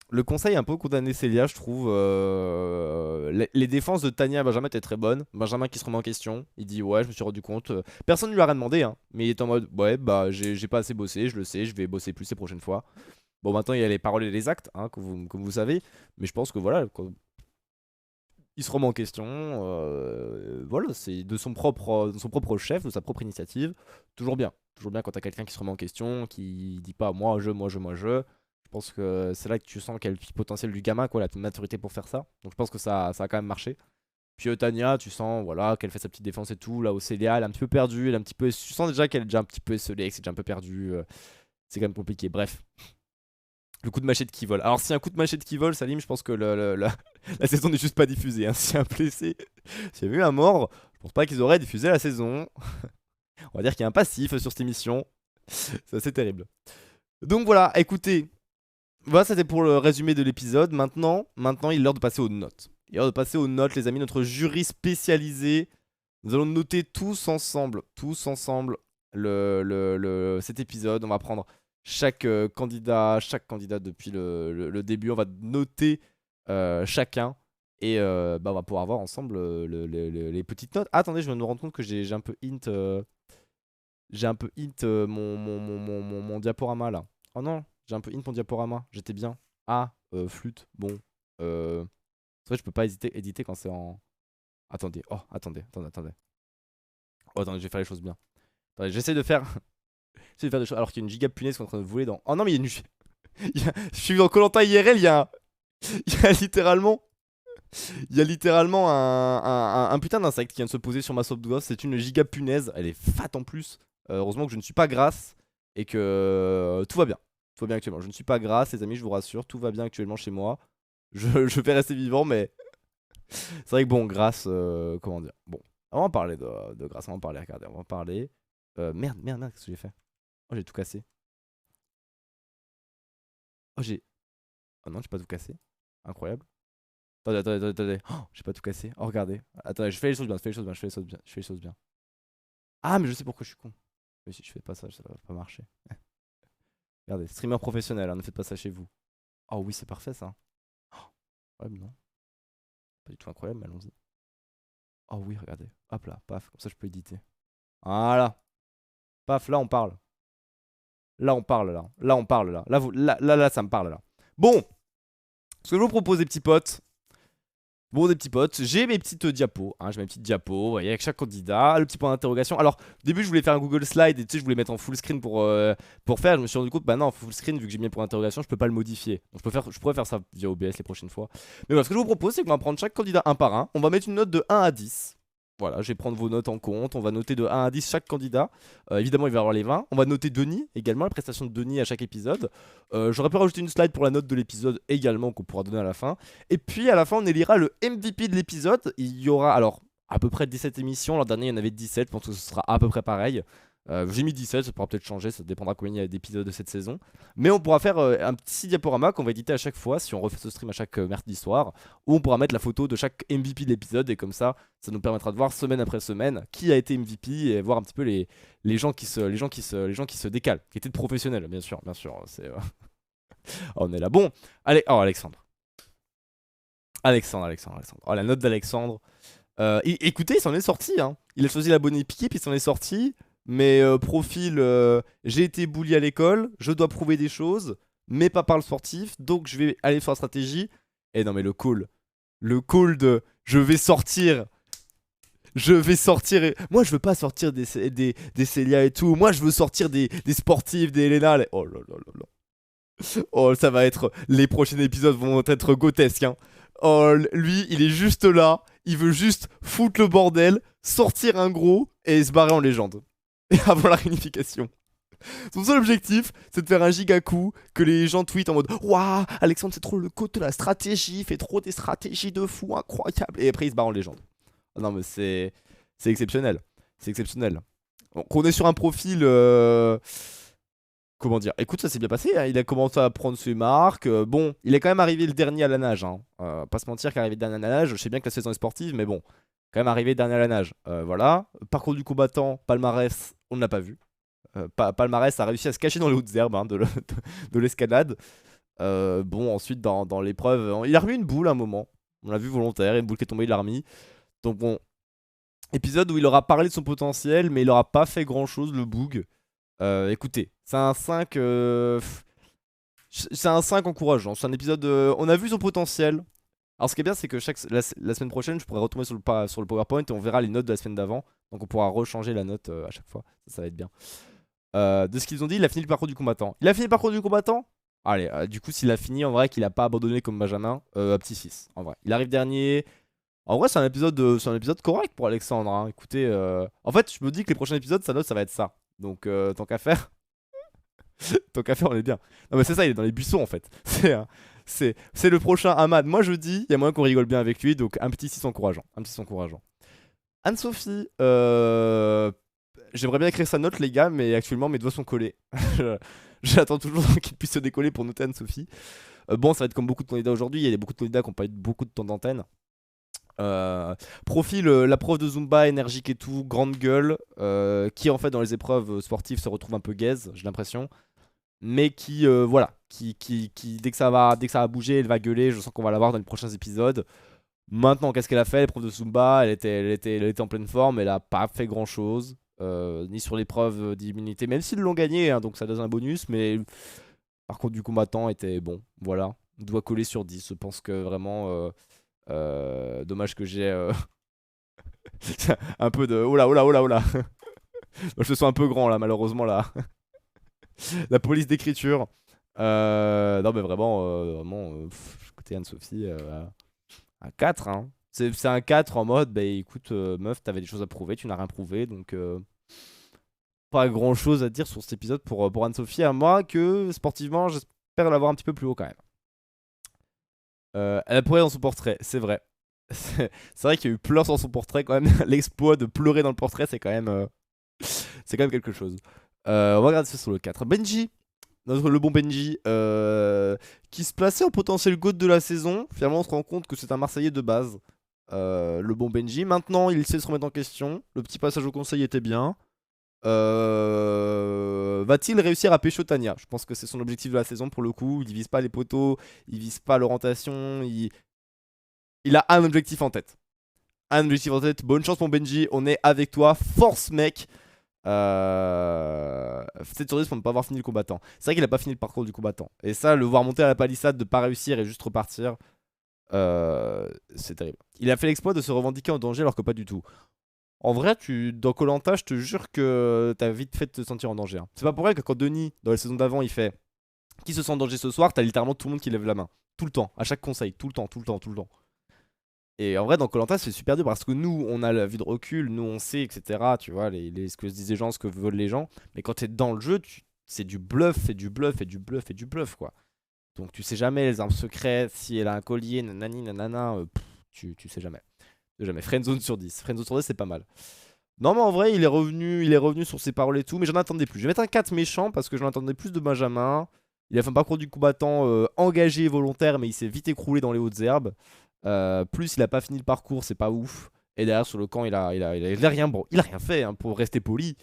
Le conseil un peu condamné Célia, je trouve. Les défenses de Tania et Benjamin étaient très bonnes. Benjamin qui se remet en question. Il dit ouais, je me suis rendu compte. Personne ne lui a rien demandé, hein, mais il est en mode ouais, bah j'ai pas assez bossé, je le sais, je vais bosser plus les prochaines fois. Bon, maintenant il y a les paroles et les actes, hein, comme vous savez. Mais je pense que voilà, il se remet en question. Voilà, c'est de son propre chef, de sa propre initiative. Toujours bien quand t'as quelqu'un qui se remet en question, qui dit pas moi, je. Je pense que c'est là que tu sens qu'il y a le potentiel du gamin, quoi, la maturité pour faire ça. Donc je pense que ça a quand même marché. Puis Tania, tu sens voilà, qu'elle fait sa petite défense et tout. Là, Célia, elle est un petit peu perdue. Tu sens déjà qu'elle est déjà un petit peu esselée, que c'est déjà un peu perdu. C'est quand même compliqué. Bref. Le coup de machette qui vole. Alors, si un coup de machette qui vole, Salim, je pense que la saison n'est juste pas diffusée. Hein. Si un blessé, s'il y avait eu un mort, je pense pas qu'ils auraient diffusé la saison. On va dire qu'il y a un passif sur cette émission. C'est assez terrible. Donc voilà, écoutez. Voilà, c'était pour le résumé de l'épisode. Maintenant, il est l'heure de passer aux notes. Et on va passer aux notes, les amis, notre jury spécialisé. Nous allons noter tous ensemble, cet épisode. On va prendre chaque candidat depuis le début. On va noter chacun. Et on va pouvoir voir ensemble les petites notes. Ah, attendez, je viens de me rendre compte que j'ai un peu hint. Mon diaporama là. Oh non, j'ai un peu hint mon diaporama. J'étais bien. Ah, flûte. Bon. C'est vrai, je peux pas éditer quand c'est en. Attendez. Oh, attendez. Oh, attendez, je vais faire les choses bien. Attendez, j'essaie de faire. J'essaie de faire des choses. Alors qu'il y a une giga punaise qui est en train de voler dans. Oh non, mais il y a une. Je suis dans koh IRL, il y a. Il y a littéralement. Il y a littéralement un putain d'insecte qui vient de se poser sur ma soupe de gosse. C'est une giga punaise. Elle est fat en plus. Heureusement que je ne suis pas grasse. Et que tout va bien. Tout va bien actuellement. Je ne suis pas grasse, les amis, je vous rassure. Tout va bien actuellement chez moi. Je vais rester vivant, mais. C'est vrai que bon, grâce. Comment dire. Bon. On va en parler de grâce. On va en parler. Regardez, on va en parler. Merde, qu'est-ce que j'ai fait? Oh, j'ai tout cassé. Oh, j'ai. Oh non, j'ai pas tout cassé. Incroyable. Attendez. Oh, j'ai pas tout cassé. Oh, regardez. Attendez, je fais les choses bien. Ah, mais je sais pourquoi je suis con. Mais si je fais pas ça va pas marcher. Regardez, streamer professionnel, hein, ne faites pas ça chez vous. Oh oui, c'est parfait ça. Oh, ouais, mais non. Pas du tout incroyable, mais allons-y. Oh oui, regardez. Hop là, paf, comme ça je peux éditer. Voilà. Paf, là on parle. Là on parle là. Là on parle là. Là, ça me parle là. Bon. Ce que je vous propose, les petits potes. Bon, des petits potes, j'ai mes petites diapos, hein, j'ai mes petites diapos, vous voyez, avec chaque candidat, le petit point d'interrogation. Alors, au début, je voulais faire un Google Slide et tu sais, je voulais mettre en full screen pour faire. Je me suis rendu compte, bah non, en full screen, vu que j'ai mis un point d'interrogation, je peux pas le modifier. Donc, je pourrais faire ça via OBS les prochaines fois. Mais voilà, ce que je vous propose, c'est qu'on va prendre chaque candidat un par un. On va mettre une note de 1 à 10. Voilà, je vais prendre vos notes en compte. On va noter de 1 à 10 chaque candidat. Évidemment, il va y avoir les 20. On va noter Denis également, la prestation de Denis à chaque épisode. J'aurais pu rajouter une slide pour la note de l'épisode également qu'on pourra donner à la fin. Et puis à la fin, on élira le MVP de l'épisode. Il y aura alors à peu près 17 émissions. L'an dernier, il y en avait 17. Je pense que ce sera à peu près pareil. J'ai mis 17, ça pourra peut-être changer, ça dépendra combien il y a d'épisodes de cette saison. Mais on pourra faire un petit diaporama qu'on va éditer à chaque fois si on refait ce stream à chaque mercredi soir. Où on pourra mettre la photo de chaque MVP de l'épisode et comme ça nous permettra de voir semaine après semaine qui a été MVP et voir un petit peu les gens qui se décalent, qui étaient de professionnels, bien sûr. C'est on est là. Bon, allez, oh Alexandre. Oh, la note d'Alexandre. Écoutez, il s'en est sorti, hein. Il a choisi la bonne équipe, il s'en est sorti. Mais profil, j'ai été bully à l'école, je dois prouver des choses, mais pas par le sportif, donc je vais aller sur la stratégie. Et non mais le call de je vais sortir. Moi je veux pas sortir des Célia et tout, moi je veux sortir des sportifs, des Elena. Oh là là là là. Oh, ça va être, les prochains épisodes vont être grotesques, hein. Oh, lui il est juste là, il veut juste foutre le bordel, sortir un gros et se barrer en légende. Et avant la réunification. Son seul objectif, c'est de faire un giga coup que les gens tweetent en mode waouh, Alexandre, c'est trop le code de la stratégie, il fait trop des stratégies de fou, incroyable. Et après, il se barre en légende. Non, mais c'est exceptionnel. C'est exceptionnel. Donc, on est sur un profil. Comment dire? Écoute, ça s'est bien passé. Hein. Il a commencé à prendre ses marques. Bon, il est quand même arrivé le dernier à la nage. Hein. Pas se mentir qu'arriver dernier à la nage, je sais bien que la saison est sportive, mais bon. Quand même arrivé dernier à la nage. Voilà. Parcours du combattant, palmarès, on ne l'a pas vu. Palmarès a réussi à se cacher dans les hautes herbes, hein, de l'escalade. Bon, ensuite, dans l'épreuve, il a remis une boule à un moment. On l'a vu volontaire, une boule qui est tombée, il l'a remis. Donc bon, épisode où il aura parlé de son potentiel, mais il aura pas fait grand chose, le boug. Écoutez, c'est un 5. C'est un 5 encourageant. C'est un épisode. On a vu son potentiel. Alors ce qui est bien, c'est que la semaine prochaine, je pourrai retomber sur le PowerPoint et on verra les notes de la semaine d'avant. Donc on pourra rechanger la note à chaque fois. Ça va être bien. De ce qu'ils ont dit, il a fini le parcours du combattant. Il a fini le parcours du combattant? Allez, du coup, s'il a fini, en vrai, qu'il a pas abandonné comme Benjamin, petit 6. En vrai, il arrive dernier. En vrai, c'est un épisode correct pour Alexandre. Hein. Écoutez, en fait, je me dis que les prochains épisodes, sa note, ça va être ça. Donc, tant qu'à faire. Tant qu'à faire, on est bien. Non, mais c'est ça, il est dans les buissons en fait. C'est le prochain Ahmad. Moi, je dis, il y a moyen qu'on rigole bien avec lui. Donc, un petit 6 encourageant. Anne-Sophie, j'aimerais bien écrire sa note, les gars, mais actuellement, mes doigts sont collés. J'attends toujours qu'il puisse se décoller pour noter Anne-Sophie. Bon, ça va être comme beaucoup de candidats aujourd'hui. Il y a beaucoup de candidats qui n'ont pas eu beaucoup de temps d'antenne. Profil, la prof de Zumba, énergique et tout, grande gueule, qui en fait dans les épreuves sportives se retrouve un peu gaze, j'ai l'impression. Mais qui, voilà, qui dès que ça va bouger, elle va gueuler. Je sens qu'on va la voir dans les prochains épisodes. Maintenant, qu'est-ce qu'elle a fait? L'épreuve de Zumba, elle était en pleine forme, elle a pas fait grand chose. Ni sur l'épreuve d'immunité, même s'ils l'ont gagné, hein, donc ça donne un bonus. Mais par contre, du combattant était bon. Voilà, doigt collé sur 10. Je pense que vraiment, dommage que j'ai un peu de. Oh là, oh là, oh là, oh là. Je me sens un peu grand là, malheureusement, là. La police d'écriture. Non, mais vraiment, écoutez, Anne-Sophie, un 4, hein. C'est un 4 en mode, bah écoute, meuf, t'avais des choses à prouver, tu n'as rien prouvé, donc pas grand chose à dire sur cet épisode pour Anne-Sophie, à moi que sportivement, j'espère l'avoir un petit peu plus haut quand même. Elle a pleuré dans son portrait, c'est vrai. C'est vrai qu'il y a eu pleurs dans son portrait quand même. L'exploit de pleurer dans le portrait, c'est quand même quelque chose. On va regarder ça sur le 4. Benji, le bon Benji, qui se plaçait en potentiel GOAT de la saison. Finalement, on se rend compte que c'est un Marseillais de base. Le bon Benji. Maintenant, il sait se remettre en question. Le petit passage au conseil était bien. Va-t-il réussir à pécho Tania? Je pense que c'est son objectif de la saison pour le coup. Il vise pas les poteaux, il vise pas l'orientation. Il a un objectif en tête. Un objectif en tête. Bonne chance, mon Benji. On est avec toi. Force, mec. 7 sur 10 pour ne pas avoir fini le combattant. C'est vrai qu'il a pas fini le parcours du combattant. Et ça, le voir monter à la palissade, de pas réussir et juste repartir, c'est terrible. Il a fait l'exploit de se revendiquer en danger alors que pas du tout. En vrai, dans koh je te jure que t'as vite fait de te sentir en danger, hein. C'est pas pour rien que quand Denis, dans la saison d'avant, il fait qui se sent en danger ce soir, t'as littéralement tout le monde qui lève la main. Tout le temps, à chaque conseil, tout le temps, tout le temps, tout le temps. Et en vrai, dans koh c'est super dur parce que nous, on a la vue de recul, nous, on sait, etc. Tu vois, ce que se disent les gens, ce que veulent les gens. Mais quand t'es dans le jeu, c'est du bluff, c'est du bluff, et du bluff, et du bluff, quoi. Donc tu sais jamais les armes secrètes, si elle a un collier, nanani, nanana, tu sais jamais. Tu sais jamais. Friendzone sur 10. Friendzone sur 10, c'est pas mal. Non, mais en vrai, il est revenu sur ses paroles et tout, mais j'en attendais plus. Je vais mettre un 4 méchant parce que j'en attendais plus de Benjamin. Il a fait un parcours du combattant engagé et volontaire, mais il s'est vite écroulé dans les hautes herbes. Plus il a pas fini le parcours, c'est pas ouf. Et derrière sur le camp, il a rien, bon, il a rien fait, hein, pour rester poli.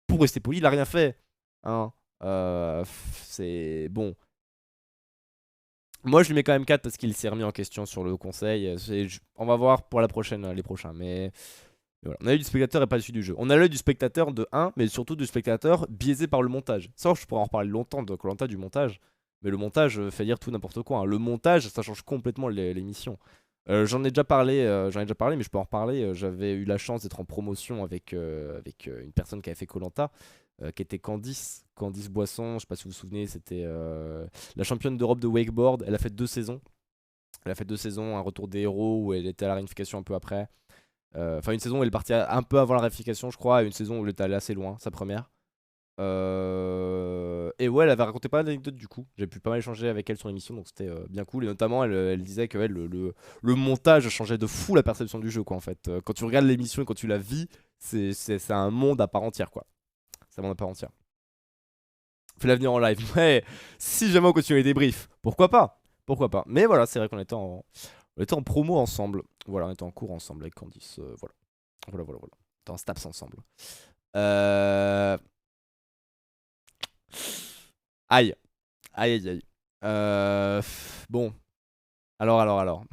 Pour rester poli, il a rien fait, hein. C'est bon. Moi, je lui mets quand même 4 parce qu'il s'est remis en question sur le conseil. On va voir pour la prochaine, les prochains. Mais voilà. On a eu du spectateur et pas du jeu. On a l'œil du spectateur de 1, mais surtout du spectateur biaisé par le montage. Ça, je pourrais en reparler longtemps de koh du montage. Mais le montage fait dire tout n'importe quoi, hein. Le montage, ça change complètement l'émission. J'en ai déjà parlé, mais je peux en reparler. J'avais eu la chance d'être en promotion avec une personne qui avait fait koh qui était Candice Boisson. Je sais pas si vous vous souvenez, c'était la championne d'Europe de wakeboard. Elle a fait 2 saisons. Elle a fait 2 saisons, un retour des héros où elle était à la réunification un peu après. Enfin, une saison où elle est partie un peu avant la réunification, je crois, et une saison où elle était allée assez loin, sa première. Et ouais, elle avait raconté pas mal d'anecdotes du coup. J'ai pu pas mal échanger avec elle sur l'émission, donc c'était bien cool. Et notamment, elle disait que le montage changeait de fou la perception du jeu, quoi, en fait. Quand tu regardes l'émission et quand tu la vis, c'est un monde à part entière, quoi. C'est un monde à part entière. Fais l'avenir en live. Ouais, si jamais on continue les débriefs, pourquoi pas? Pourquoi pas? Mais voilà, c'est vrai qu'on était en promo ensemble. Voilà, on était en cours ensemble avec Candice. Voilà. Voilà. On était en Staps ensemble. Euh... Aïe. Aïe. Bon. Alors.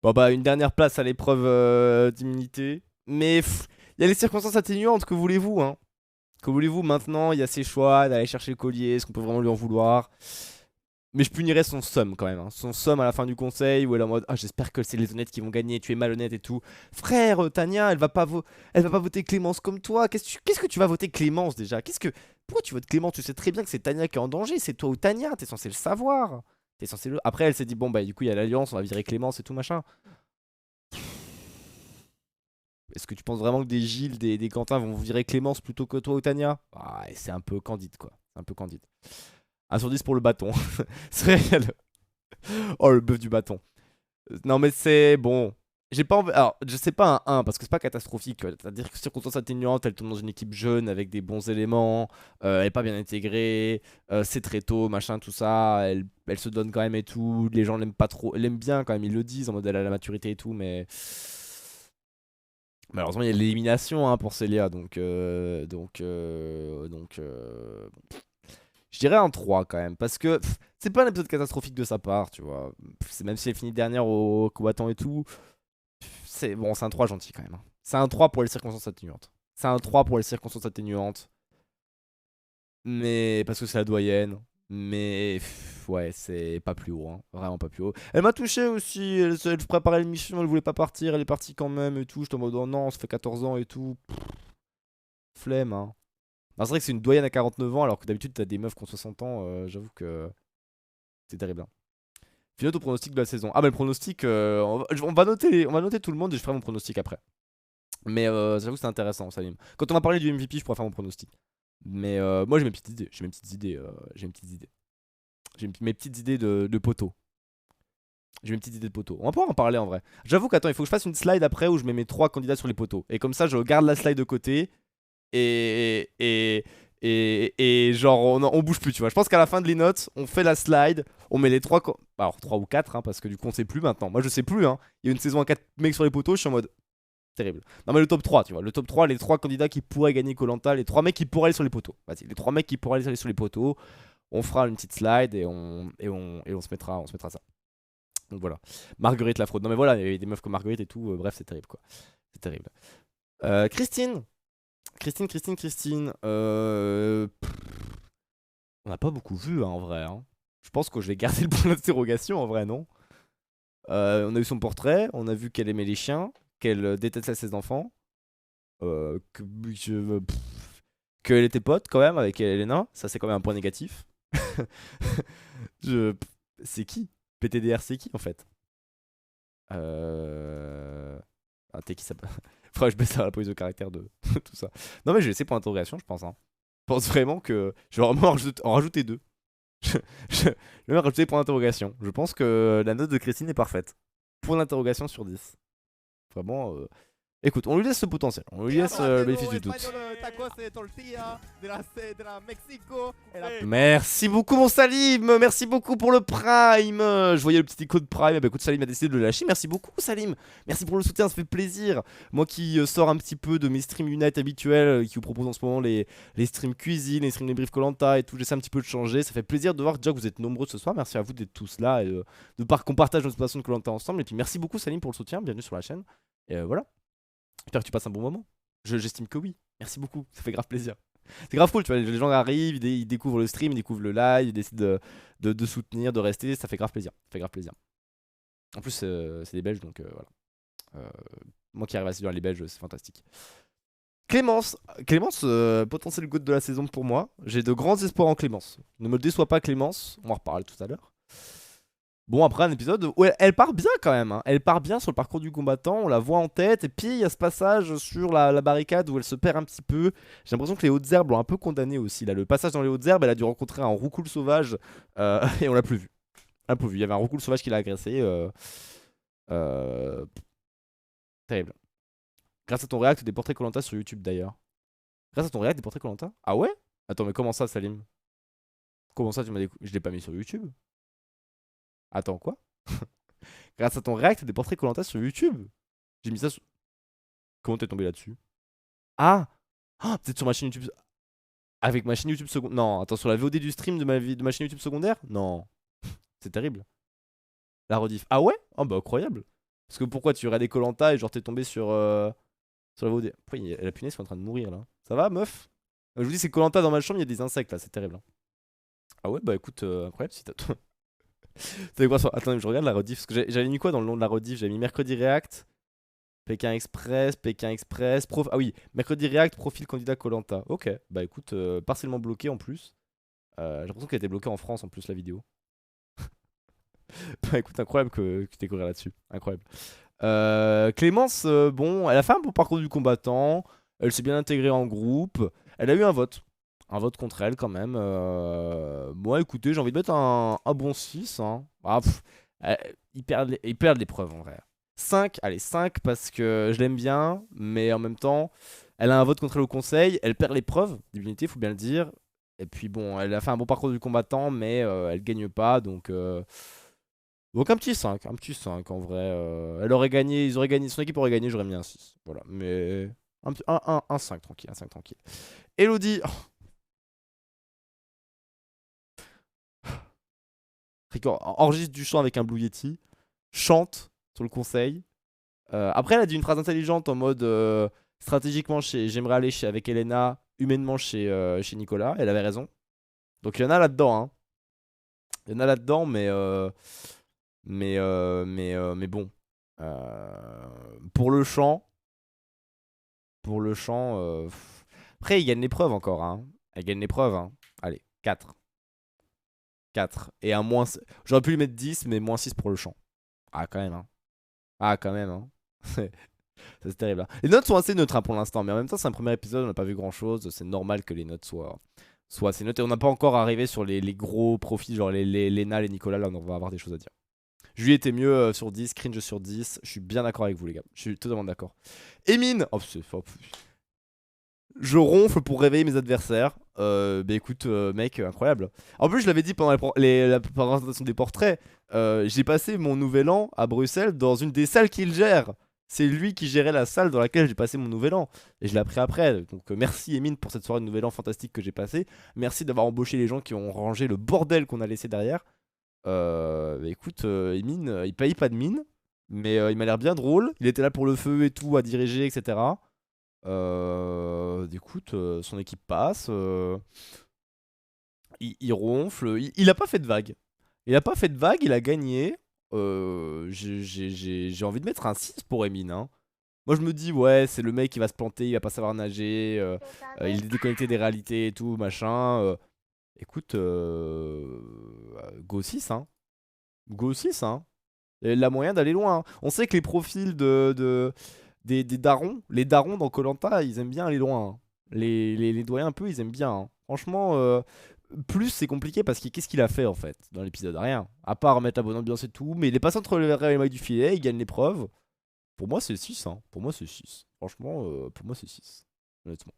Bon bah, une dernière place à l'épreuve d'immunité. Mais il y a les circonstances atténuantes, que voulez-vous, hein? Que voulez-vous maintenant? Il y a ses choix d'aller chercher le collier. Est-ce qu'on peut vraiment lui en vouloir? Mais je punirais son somme quand même, hein. Son somme à la fin du conseil où elle est en mode ah, j'espère que c'est les honnêtes qui vont gagner, tu es malhonnête et tout. Frère, Tania, elle va pas voter Clémence comme toi. Qu'est-ce que tu vas voter Clémence déjà? Pourquoi tu votes Clémence? Tu sais très bien que c'est Tania qui est en danger, c'est toi ou Tania, t'es censé le savoir. Après, elle s'est dit bon bah du coup il y a l'alliance, on va virer Clémence et tout machin. Est-ce que tu penses vraiment que des Gilles, des Quentin vont virer Clémence plutôt que toi ou Tania? Ah, c'est un peu candide, quoi. C'est un peu candide. 1 sur 10 pour le bâton. C'est réel. Oh, le bœuf du bâton. Non, mais c'est bon. J'ai pas envie. Alors, je sais pas un 1 parce que c'est pas catastrophique. C'est-à-dire que circonstance atténuante, elle tombe dans une équipe jeune avec des bons éléments, elle est pas bien intégrée, c'est très tôt, machin, tout ça. Elle se donne quand même et tout. Les gens l'aiment pas trop. L'aiment bien quand même, ils le disent en mode elle a la maturité et tout, mais. Malheureusement, il y a l'élimination hein, pour Célia, je dirais un 3 quand même, parce que c'est pas un épisode catastrophique de sa part, tu vois. Même si elle finit dernière au combattant et tout, c'est bon, c'est un 3 gentil quand même, hein. C'est un 3 pour les circonstances atténuantes. C'est un 3 pour les circonstances atténuantes, mais parce que c'est la doyenne. Mais ouais, c'est pas plus haut, hein. Vraiment pas plus haut. Elle m'a touché aussi, elle préparait l'émission, elle voulait pas partir, elle est partie quand même et tout. J'étais en mode oh non, ça fait 14 ans et tout. Flemme, hein. Non, c'est vrai que c'est une doyenne à 49 ans, alors que d'habitude t'as des meufs qui ont 60 ans, j'avoue que c'est terrible, hein. Finale au pronostic de la saison. Ah bah le pronostic, on va noter tout le monde et je ferai mon pronostic après. Mais j'avoue que c'est intéressant, Salim. Quand on va parler du MVP, je pourrais faire mon pronostic. Mais moi j'ai mes petites idées, j'ai mes petites idées, j'ai mes petites idées. J'ai mes petites idées de poteau. J'ai mes petites idées de poteau. On va pouvoir en parler en vrai. J'avoue qu'attends, il faut que je fasse une slide après où je mets mes 3 candidats sur les poteaux. Et comme ça, je garde la slide de côté. Et genre, on bouge plus, tu vois. Je pense qu'à la fin de les notes, on fait la slide. On met les 3. Alors 3 ou 4, hein, parce que du coup, on sait plus maintenant. Moi, je sais plus, hein. Il y a une saison à 4 mecs sur les poteaux, je suis en mode. Terrible. Non mais le top 3 tu vois, le top 3 les 3 candidats qui pourraient gagner koh, les 3 mecs qui pourraient aller sur les poteaux. Vas-y, les 3 mecs qui pourraient aller sur les poteaux, on fera une petite slide et on se mettra ça. Donc voilà. Marguerite la fraude. Non mais voilà, il y a des meufs comme Marguerite et tout, bref, c'est terrible quoi. C'est terrible. Christine. Christine. On n'a pas beaucoup vu hein, en vrai. Hein. Je pense que je vais garder le point d'interrogation en vrai, non? On a eu son portrait, on a vu qu'elle aimait les chiens, qu'elle détestait ses enfants. Que, qu'elle était pote quand même avec Elena, ça c'est quand même un point négatif. je, c'est qui? PTDR c'est qui en fait? T'es qui ça? Faudrait que je baisse la police de caractère de tout ça. Non mais je vais essayer pour l'interrogation je pense. Hein. Je pense vraiment que je vais vraiment en rajouter 2. Je vais rajouter pour l'interrogation. Je pense que la note de Christine est parfaite. Pour l'interrogation sur 10. Vraiment, écoute, on lui laisse ce potentiel, on lui laisse le bénéfice du doute. Merci beaucoup mon Salim, merci beaucoup pour le Prime. Je voyais le petit code Prime, bah écoute Salim a décidé de le lâcher, merci beaucoup Salim. Merci pour le soutien, ça fait plaisir. Moi qui sors un petit peu de mes streams Unite habituels, qui vous propose en ce moment les streams cuisine, les streams des briefs koh et tout, j'essaie un petit peu de changer. Ça fait plaisir de voir déjà que vous êtes nombreux ce soir, merci à vous d'être tous là et qu'on partage notre passion de koh ensemble. Et puis merci beaucoup Salim pour le soutien, bienvenue sur la chaîne. Et voilà. J'espère que tu passes un bon moment. J'estime que oui. Merci beaucoup. Ça fait grave plaisir. C'est grave cool, tu vois. Les gens arrivent, ils découvrent le stream, ils découvrent le live, ils décident de soutenir, de rester. Ça fait grave plaisir. Ça fait grave plaisir. En plus, c'est des Belges, donc voilà. Moi qui arrive à séduire les Belges, c'est fantastique. Clémence, potentiel goût de la saison pour moi. J'ai de grands espoirs en Clémence. Ne me déçois pas, Clémence. On va en reparler tout à l'heure. Bon, après un épisode où elle part bien quand même, hein. Elle part bien sur le parcours du combattant, on la voit en tête, et puis il y a ce passage sur la barricade où elle se perd un petit peu. J'ai l'impression que les hautes herbes l'ont un peu condamné aussi. Là, le passage dans les hautes herbes, elle a dû rencontrer un roucoule sauvage, et on l'a plus vu. Un peu vu, il y avait un roucoule sauvage qui l'a agressé. Terrible. Grâce à ton react des portraits koh sur YouTube d'ailleurs. Grâce à ton react des portraits koh. Ah ouais? Attends, mais comment ça, Salim? Comment ça, tu m'as Je l'ai pas mis sur YouTube. Attends, quoi? Grâce à ton react des portraits koh sur YouTube. J'ai mis ça sur... Comment t'es tombé là-dessus? Ah! Oh, peut-être sur ma chaîne YouTube... Avec ma chaîne YouTube secondaire... Non, attends, sur la VOD du stream de ma chaîne YouTube secondaire? Non. C'est terrible. La rediff. Ah ouais? Oh bah incroyable. Parce que pourquoi tu regardais koh et genre t'es tombé sur la VOD? Pourquoi la punaise est en train de mourir là? Ça va, meuf? Je vous dis, c'est koh dans ma chambre, il y a des insectes là, c'est terrible. Hein. Ah ouais, bah écoute, incroyable si t'as... T'avais quoi sur... Attends, je regarde la rediff. Parce que j'avais mis quoi dans le nom de la rediff? J'avais mis mercredi React, Pékin Express, Ah oui, mercredi React, profil candidat koh. Ok, bah écoute, partiellement bloqué en plus. J'ai l'impression qu'elle était bloquée en France en plus la vidéo. Bah écoute, incroyable que tu t'aies courir là-dessus. Incroyable. Clémence, bon, elle a fait un bon parcours du combattant. Elle s'est bien intégrée en groupe. Elle a eu un vote. Un vote contre elle quand même. Moi, écoutez, j'ai envie de mettre un bon 6. Hein. Ah, ils perdent l'épreuve en vrai. 5, allez 5 parce que je l'aime bien, mais en même temps, elle a un vote contre elle au conseil, elle perd l'épreuve d'immunité, faut bien le dire. Et puis bon, elle a fait un bon parcours du combattant, mais elle gagne pas, donc un petit 5 en vrai. Elle aurait gagné, ils auraient gagné, son équipe aurait gagné, j'aurais mis un 6. Voilà, mais un 5 tranquille, un 5 tranquille. Elodie, enregistre du chant avec un Blue Yeti, chante sur le conseil. Après, elle a dit une phrase intelligente en mode stratégiquement, j'aimerais aller avec Elena, humainement chez Nicolas. Elle avait raison. Donc il y en a là-dedans, hein. Il y en a là-dedans, mais bon. Pour le chant, après, il gagne l'épreuve encore, hein. Elle gagne l'épreuve, hein. Allez, 4. 4. Et un moins. J'aurais pu lui mettre 10, mais moins 6 pour le chant. Ah, quand même, hein. Ah, quand même, hein. C'est terrible, hein. Les notes sont assez neutres, hein, pour l'instant, mais en même temps, c'est un premier épisode, on n'a pas vu grand chose. C'est normal que les notes soient assez neutres. Et on n'a pas encore arrivé sur les gros profils, genre les Lena, les Nicolas. Là, on va avoir des choses à dire. Julie était mieux sur 10, cringe sur 10. Je suis bien d'accord avec vous, les gars. Je suis totalement d'accord. Emine, je ronfle pour réveiller mes adversaires. Bah écoute, mec, incroyable. En plus, je l'avais dit pendant la présentation des portraits. J'ai passé mon nouvel an à Bruxelles dans une des salles qu'il gère. C'est lui qui gérait la salle dans laquelle j'ai passé mon nouvel an. Et je l'ai appris après. Donc merci Emine pour cette soirée de nouvel an fantastique que j'ai passée. Merci d'avoir embauché les gens qui ont rangé le bordel qu'on a laissé derrière. Bah écoute, Emine, il paye pas de mine. Mais il m'a l'air bien drôle. Il était là pour le feu et tout, à diriger, etc. Écoute, son équipe passe. Il ronfle. Il a pas fait de vague. Il a pas fait de vague, il a gagné. J'ai envie de mettre un 6 pour Emine, hein. Moi je me dis, ouais, c'est le mec qui va se planter, il va pas savoir nager, il est déconnecté des réalités et tout, machin. Écoute, go 6, hein. Go 6, hein. Il a moyen d'aller loin, hein. On sait que les profils des darons, les darons dans koh ils aiment bien aller loin, hein. Les doyens un peu, ils aiment bien, hein. Franchement, plus c'est compliqué parce que qu'est-ce qu'il a fait en fait dans l'épisode? Rien. À part mettre la bonne ambiance et tout. Mais il est passé entre les mailles du filet, il gagne l'épreuve. Pour moi, c'est 6, hein. Pour moi, c'est 6. Franchement, pour moi, c'est 6. Honnêtement.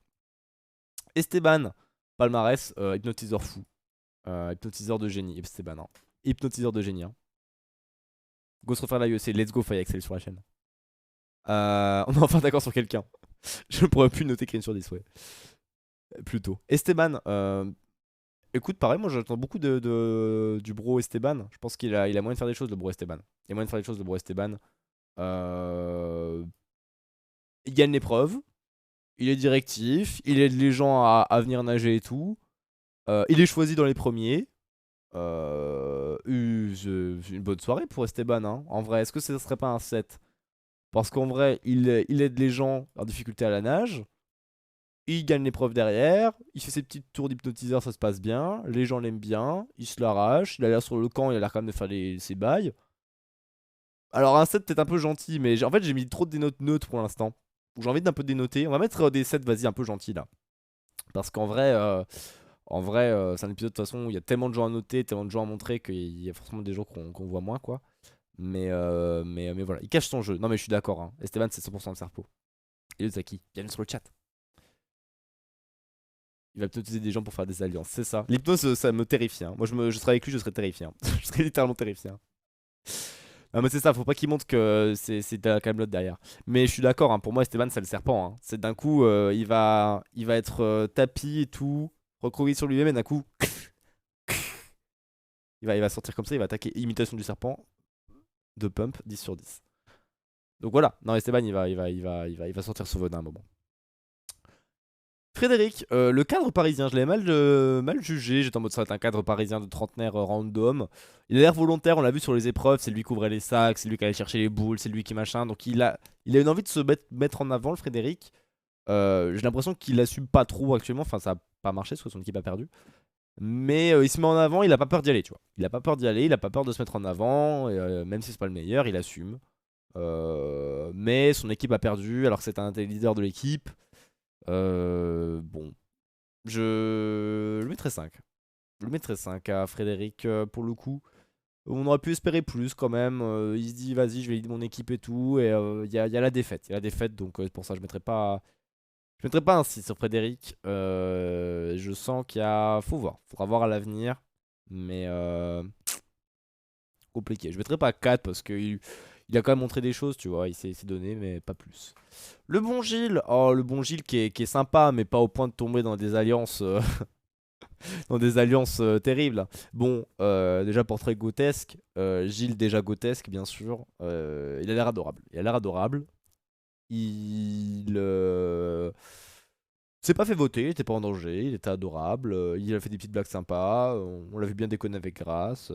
Esteban, palmarès, hypnotiseur fou. Hypnotiseur de génie. Esteban, hein. Hypnotiseur de génie, hein. Go se refaire la UEC. Let's go, Fire Excel sur la chaîne. On est enfin d'accord sur quelqu'un. Je ne pourrais plus noter Green sur 10, ouais. Plutôt. Esteban, écoute, pareil, moi j'attends beaucoup du bro Esteban. Je pense qu'il a moyen de faire des choses, le bro Esteban. Il a moyen de faire des choses, le bro Esteban. Il gagne l'épreuve. Il est directif. Il aide les gens à venir nager et tout. Il est choisi dans les premiers. Une bonne soirée pour Esteban, hein. En vrai, est-ce que ce serait pas un 7? Parce qu'en vrai, il aide les gens en difficulté à la nage. Il gagne l'épreuve derrière. Il fait ses petites tours d'hypnotiseur, ça se passe bien. Les gens l'aiment bien. Il se l'arrache. Il a l'air sur le camp, il a l'air quand même de faire ses bails. Alors, un 7 peut-être un peu gentil, mais en fait, j'ai mis trop de notes neutres pour l'instant. J'ai envie d'un peu dénoter. On va mettre des 7, vas-y, un peu gentils là. Parce qu'en vrai, c'est un épisode de toute façon où il y a tellement de gens à noter, tellement de gens à montrer qu'il y a forcément des gens qu'on voit moins, quoi. Mais voilà, il cache son jeu. Non, mais je suis d'accord, hein. Esteban, c'est 100% de Serpo. Et le Zaki, bienvenue sur le chat. Il va hypnotiser des gens pour faire des alliances, c'est ça. L'hypnose, ça me terrifie, hein. Moi, je serais avec lui, je serais terrifié, hein. Je serais littéralement terrifié, hein. Non, mais c'est ça, faut pas qu'il montre que c'est de la camelote derrière. Mais je suis d'accord, hein, pour moi, Esteban, c'est le serpent, hein. C'est d'un coup, il va être tapis et tout, recroquevillé sur lui-même, et d'un coup, il va sortir comme ça, il va attaquer. Imitation du serpent, de pump, 10 sur 10. Donc voilà, non, Esteban, il va sortir ce venin à un moment. Frédéric, le cadre parisien, je l'avais mal jugé. J'étais en mode ça va être un cadre parisien de trentenaire random. Il a l'air volontaire, on l'a vu sur les épreuves. C'est lui qui ouvrait les sacs, c'est lui qui allait chercher les boules, c'est lui qui machin. Donc il a une envie de se mettre en avant, le Frédéric. J'ai l'impression qu'il assume pas trop actuellement. Enfin, ça a pas marché parce que son équipe a perdu. Mais il se met en avant, il a pas peur d'y aller, tu vois. Il a pas peur d'y aller, il a pas peur de se mettre en avant. Et, même si c'est pas le meilleur, il assume. Mais son équipe a perdu alors que c'est un des leaders de l'équipe. Bon, je le mettrai 5. Je le mettrai 5 à Frédéric pour le coup. On aurait pu espérer plus quand même. Il se dit, vas-y, je vais lead mon équipe et tout. Et il y a la défaite. Il y a la défaite, donc pour ça, je mettrai pas un 6 sur Frédéric. Je sens qu'il y a. Faut voir. Faudra voir à l'avenir. Mais compliqué. Je mettrai pas 4 parce qu'il a quand même montré des choses, tu vois. Il s'est donné, mais pas plus. Le bon Gilles. Oh, le bon Gilles qui est sympa, mais pas au point de tomber dans des alliances. Dans des alliances terribles. Bon, déjà portrait grotesque. Gilles déjà grotesque, bien sûr. Il a l'air adorable. Il a l'air adorable. Il s'est pas fait voter, il était pas en danger, il était adorable. Il a fait des petites blagues sympas. On l'a vu bien déconner avec Grace.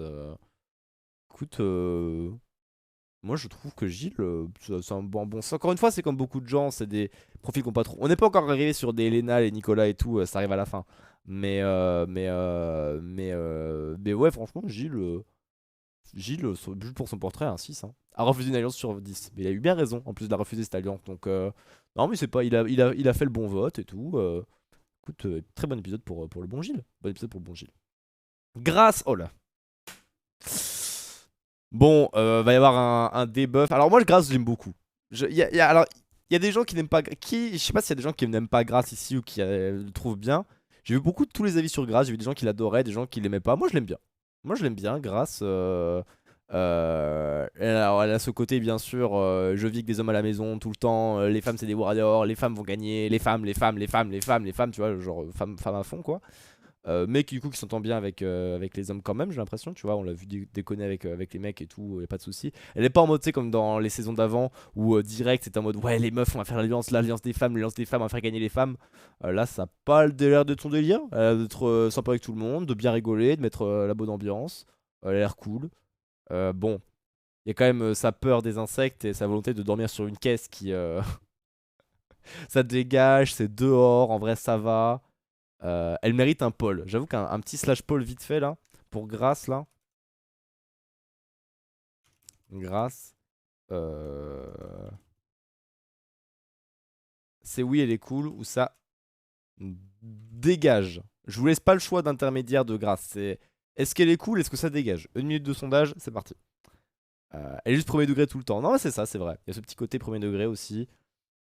Écoute, moi je trouve que Gilles, c'est un bon. Encore une fois, c'est comme beaucoup de gens, c'est des profils qu'on pas trop. On n'est pas encore arrivé sur des Elena, les Nicolas et tout, ça arrive à la fin. Mais ouais, franchement, Gilles, juste pour son portrait, un 6. Hein. A refusé une alliance sur 10. Mais il a eu bien raison, en plus de la refuser cette alliance. Donc, non, mais c'est pas. Il a fait le bon vote et tout. Écoute, très bon épisode pour le bon Gilles. Bon épisode pour le bon Gilles. Grâce. Oh là. Bon, va y avoir un debuff. Alors, moi, le Grâce, j'aime beaucoup. Alors, il y a des gens qui n'aiment pas. Je sais pas s'il y a des gens qui n'aiment pas Grâce ici ou qui le trouvent bien. J'ai vu beaucoup de tous les avis sur Grâce. J'ai vu des gens qui l'adoraient, des gens qui l'aimaient pas. Moi, je l'aime bien. Moi, je l'aime bien, Grâce. Elle a ce côté, bien sûr. Je vis avec des hommes à la maison tout le temps. Les femmes, c'est des warriors. Les femmes vont gagner. Les femmes, les femmes, les femmes, les femmes, les femmes. Tu vois, genre femme à fond, quoi. Mais qui du coup qui s'entend bien avec les hommes quand même, j'ai l'impression, tu vois, on l'a vu déconner avec les mecs et tout, y a pas de souci. Elle est pas en mode, tu sais, comme dans les saisons d'avant où direct c'était en mode ouais, les meufs on va faire l'alliance des femmes, on va faire gagner les femmes. Là ça a pas l'air de ton délire, elle a l'air d'être sympa avec tout le monde, de bien rigoler, de mettre la bonne ambiance, elle a l'air cool. Bon, il y a quand même sa peur des insectes et sa volonté de dormir sur une caisse qui ça dégage, c'est dehors, en vrai ça va. Elle mérite un Paul. J'avoue qu'un petit slash Paul vite fait là. Pour Grace là. Grace. C'est oui, elle est cool. Ou ça dégage. Je vous laisse pas le choix d'intermédiaire de Grace. C'est est-ce qu'elle est cool? Est-ce que ça dégage? Une minute de sondage, c'est parti. Elle est juste premier degré tout le temps. Non, c'est ça, c'est vrai. Il y a ce petit côté premier degré aussi.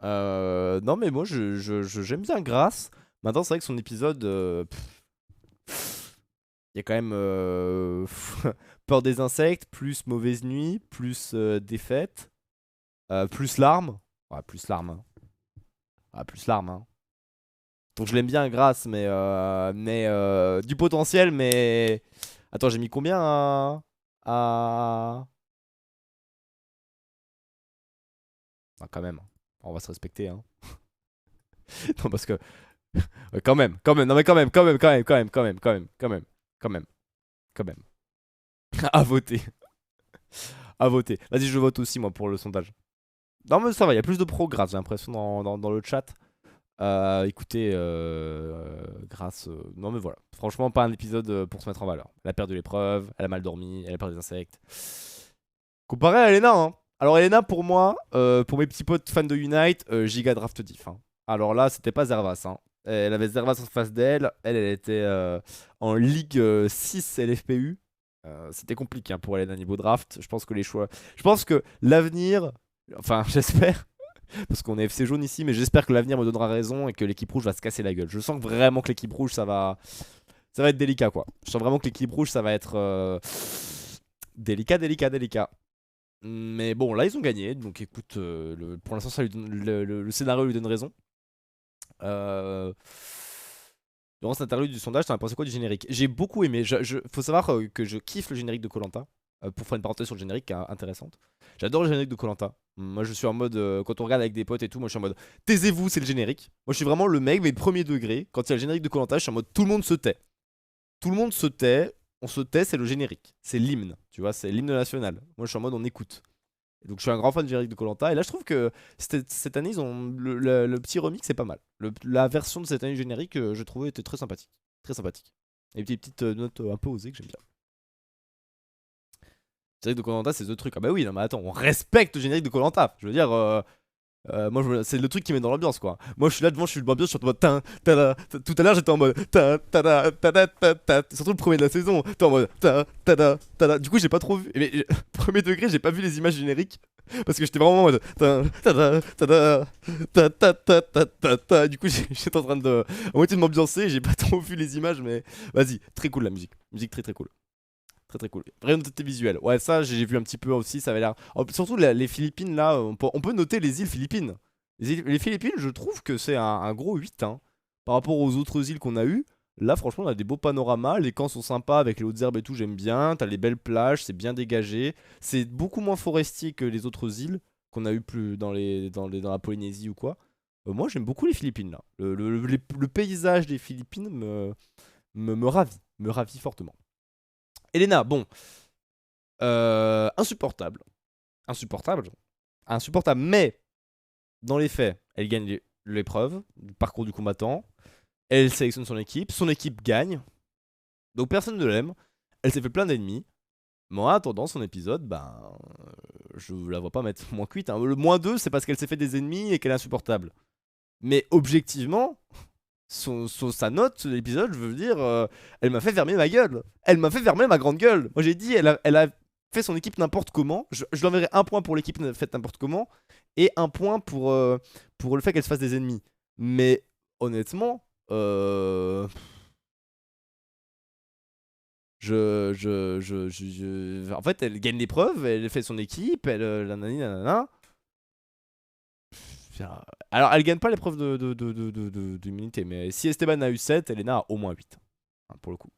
Non, mais moi j'aime bien Grace. Maintenant, c'est vrai que son épisode. Il y a quand même peur des insectes, plus mauvaise nuit, plus défaite, plus larmes. Ouais, plus larmes. Hein. Ouais, plus larmes. Hein. Donc je l'aime bien, Grâce, mais du potentiel, mais. Attends, j'ai mis combien à... Ah, quand même. On va se respecter. Hein. Non, parce que. Quand même, quand même, non mais quand même, quand même, quand même, quand même, quand même, quand même, quand même, quand même, quand même. À voter. À voter. Vas-y, je vote aussi, moi, pour le sondage. Non, mais ça va, il y a plus de progrès, j'ai l'impression, dans le chat. Écoutez, grâce. Non, mais voilà. Franchement, pas un épisode pour se mettre en valeur. Elle a perdu l'épreuve, elle a mal dormi, elle a peur des insectes. Comparé à Elena, hein. Alors, Elena, pour moi, pour mes petits potes fans de Unite, giga draft diff. Hein. Alors là, c'était pas Zervas. Hein. Elle avait Zervas en face d'elle. Elle était en Ligue 6 LFPU. C'était compliqué hein, pour Elena niveau draft. Je pense que les choix. Je pense que l'avenir. Enfin, j'espère. Parce qu'on est FC jaune ici, mais j'espère que l'avenir me donnera raison et que l'équipe rouge va se casser la gueule. Je sens vraiment que l'équipe rouge, ça va être délicat, quoi. Je sens vraiment que l'équipe rouge, ça va être délicat, délicat, délicat. Mais bon, là, ils ont gagné. Donc écoute, pour l'instant, le scénario lui donne raison. Durant cette interlude du sondage, t'en as pensé quoi du générique? J'ai beaucoup aimé. Faut savoir que je kiffe le générique de koh pour faire une parenthèse sur le générique intéressante. J'adore le générique de koh Moi, je suis en mode, quand on regarde avec des potes et tout, moi je suis en mode, taisez-vous, c'est le générique. Moi, je suis vraiment le mec, mais premier degré. Quand il y a le générique de koh je suis en mode, tout le monde se tait. Tout le monde se tait. On se tait, c'est le générique. C'est l'hymne, tu vois, c'est l'hymne national. Moi, je suis en mode, on écoute. Et donc, je suis un grand fan du générique de koh Et là, je trouve que cette année, ils ont le petit remix, c'est pas mal. La version de cette année du générique, je trouvais, était très sympathique. Très sympathique. Et des petites notes un peu osées que j'aime bien. Générique de koh c'est The Truc. Ah bah oui, non mais attends, on respecte le générique de koh Je veux dire, Moi, c'est le truc qui met dans l'ambiance, quoi. Moi, je suis là devant, je suis dans l'ambiance, je suis en mode tin, tada. Tout à l'heure, j'étais en mode tin, tada, tada, tada, tada. Surtout le premier de la saison, t'es en mode tin, tada, tada. Du coup, j'ai pas trop vu. Mais premier degré, j'ai pas vu les images génériques. Parce que j'étais vraiment en mode tin, tada, tada, tada, tada, tada, tada. Du coup, j'étais en train de. À moitié de m'ambiancer, j'ai pas trop vu les images, mais vas-y, très cool la musique. Musique très très cool. Très très cool. Vraie notoriété visuelle. Ouais, ça j'ai vu un petit peu aussi, ça avait l'air. Surtout les Philippines là, on peut noter les îles Philippines. Les Philippines, je trouve que c'est un gros 8 hein. Par rapport aux autres îles qu'on a eues. Là, franchement, on a des beaux panoramas. Les camps sont sympas avec les hautes herbes et tout, j'aime bien. T'as les belles plages, c'est bien dégagé. C'est beaucoup moins forestier que les autres îles qu'on a eu plus dans la Polynésie ou quoi. Moi, j'aime beaucoup les Philippines là. Le paysage des Philippines me ravit fortement. Elena, bon, insupportable. Insupportable. Insupportable, mais dans les faits, elle gagne l'épreuve, le parcours du combattant. Elle sélectionne son équipe gagne. Donc personne ne l'aime. Elle s'est fait plein d'ennemis. Mais en attendant son épisode, je la vois pas mettre moins cuite. Hein. Le moins 2, c'est parce qu'elle s'est fait des ennemis et qu'elle est insupportable. Mais objectivement, sa note de l'épisode, je veux dire, elle m'a fait fermer ma gueule. Elle m'a fait fermer ma grande gueule. Moi j'ai dit, elle a fait son équipe n'importe comment. Je lui enverrai un point pour l'équipe faite n'importe comment et un point pour le fait qu'elle se fasse des ennemis. Mais honnêtement, en fait, elle gagne l'épreuve, elle fait son équipe, elle nanani, nanana. Alors, elle gagne pas l'épreuve d'immunité, mais si Esteban a eu 7, Elena a au moins 8. Hein, pour le coup.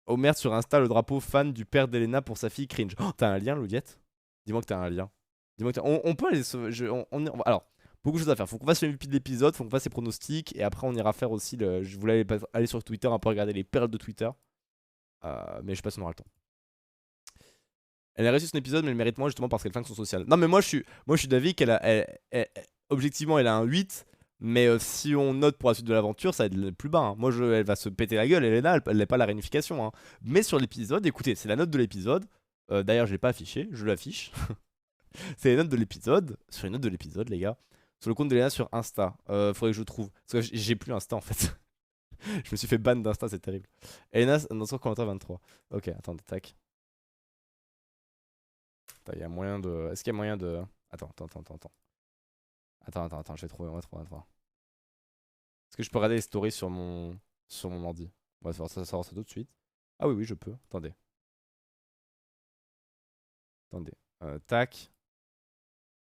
Omer sur Insta, le drapeau fan du père d'Elena pour sa fille cringe. Oh, t'as un lien, Loudiette? Dis-moi que t'as un lien. Dis-moi que on peut aller. Alors, beaucoup de choses à faire. Faut qu'on fasse le MVP de l'épisode, faut qu'on fasse les pronostics, et après on ira faire aussi le. Je voulais aller sur Twitter, un peu regarder les perles de Twitter. Mais je sais pas si on aura le temps. Elle a réussi son épisode, mais elle mérite moins justement parce qu'elle fait son social. Non, mais moi je suis d'avis qu'elle a. Objectivement, elle a un 8. Mais si on note pour la suite de l'aventure, ça va être le plus bas. Hein. Moi, elle va se péter la gueule, Elena, elle n'est pas la réunification. Hein. Mais sur l'épisode, écoutez, c'est la note de l'épisode. D'ailleurs, je l'ai pas affiché, je l'affiche. C'est les notes de l'épisode. Sur les notes de l'épisode, les gars. Sur le compte d'Elena sur Insta. Faudrait que je trouve. Parce que j'ai plus Insta en fait. Je me suis fait ban d'Insta, c'est terrible. Elena, dans son commentaire 23. Ok, attendez, tac. Il y a moyen de. Est-ce qu'il y a moyen de. Attends. Attends, je vais trouver. Est-ce que je peux regarder les stories sur mon ordi? On va savoir ça tout de suite. Ah oui, je peux. Attendez. Tac.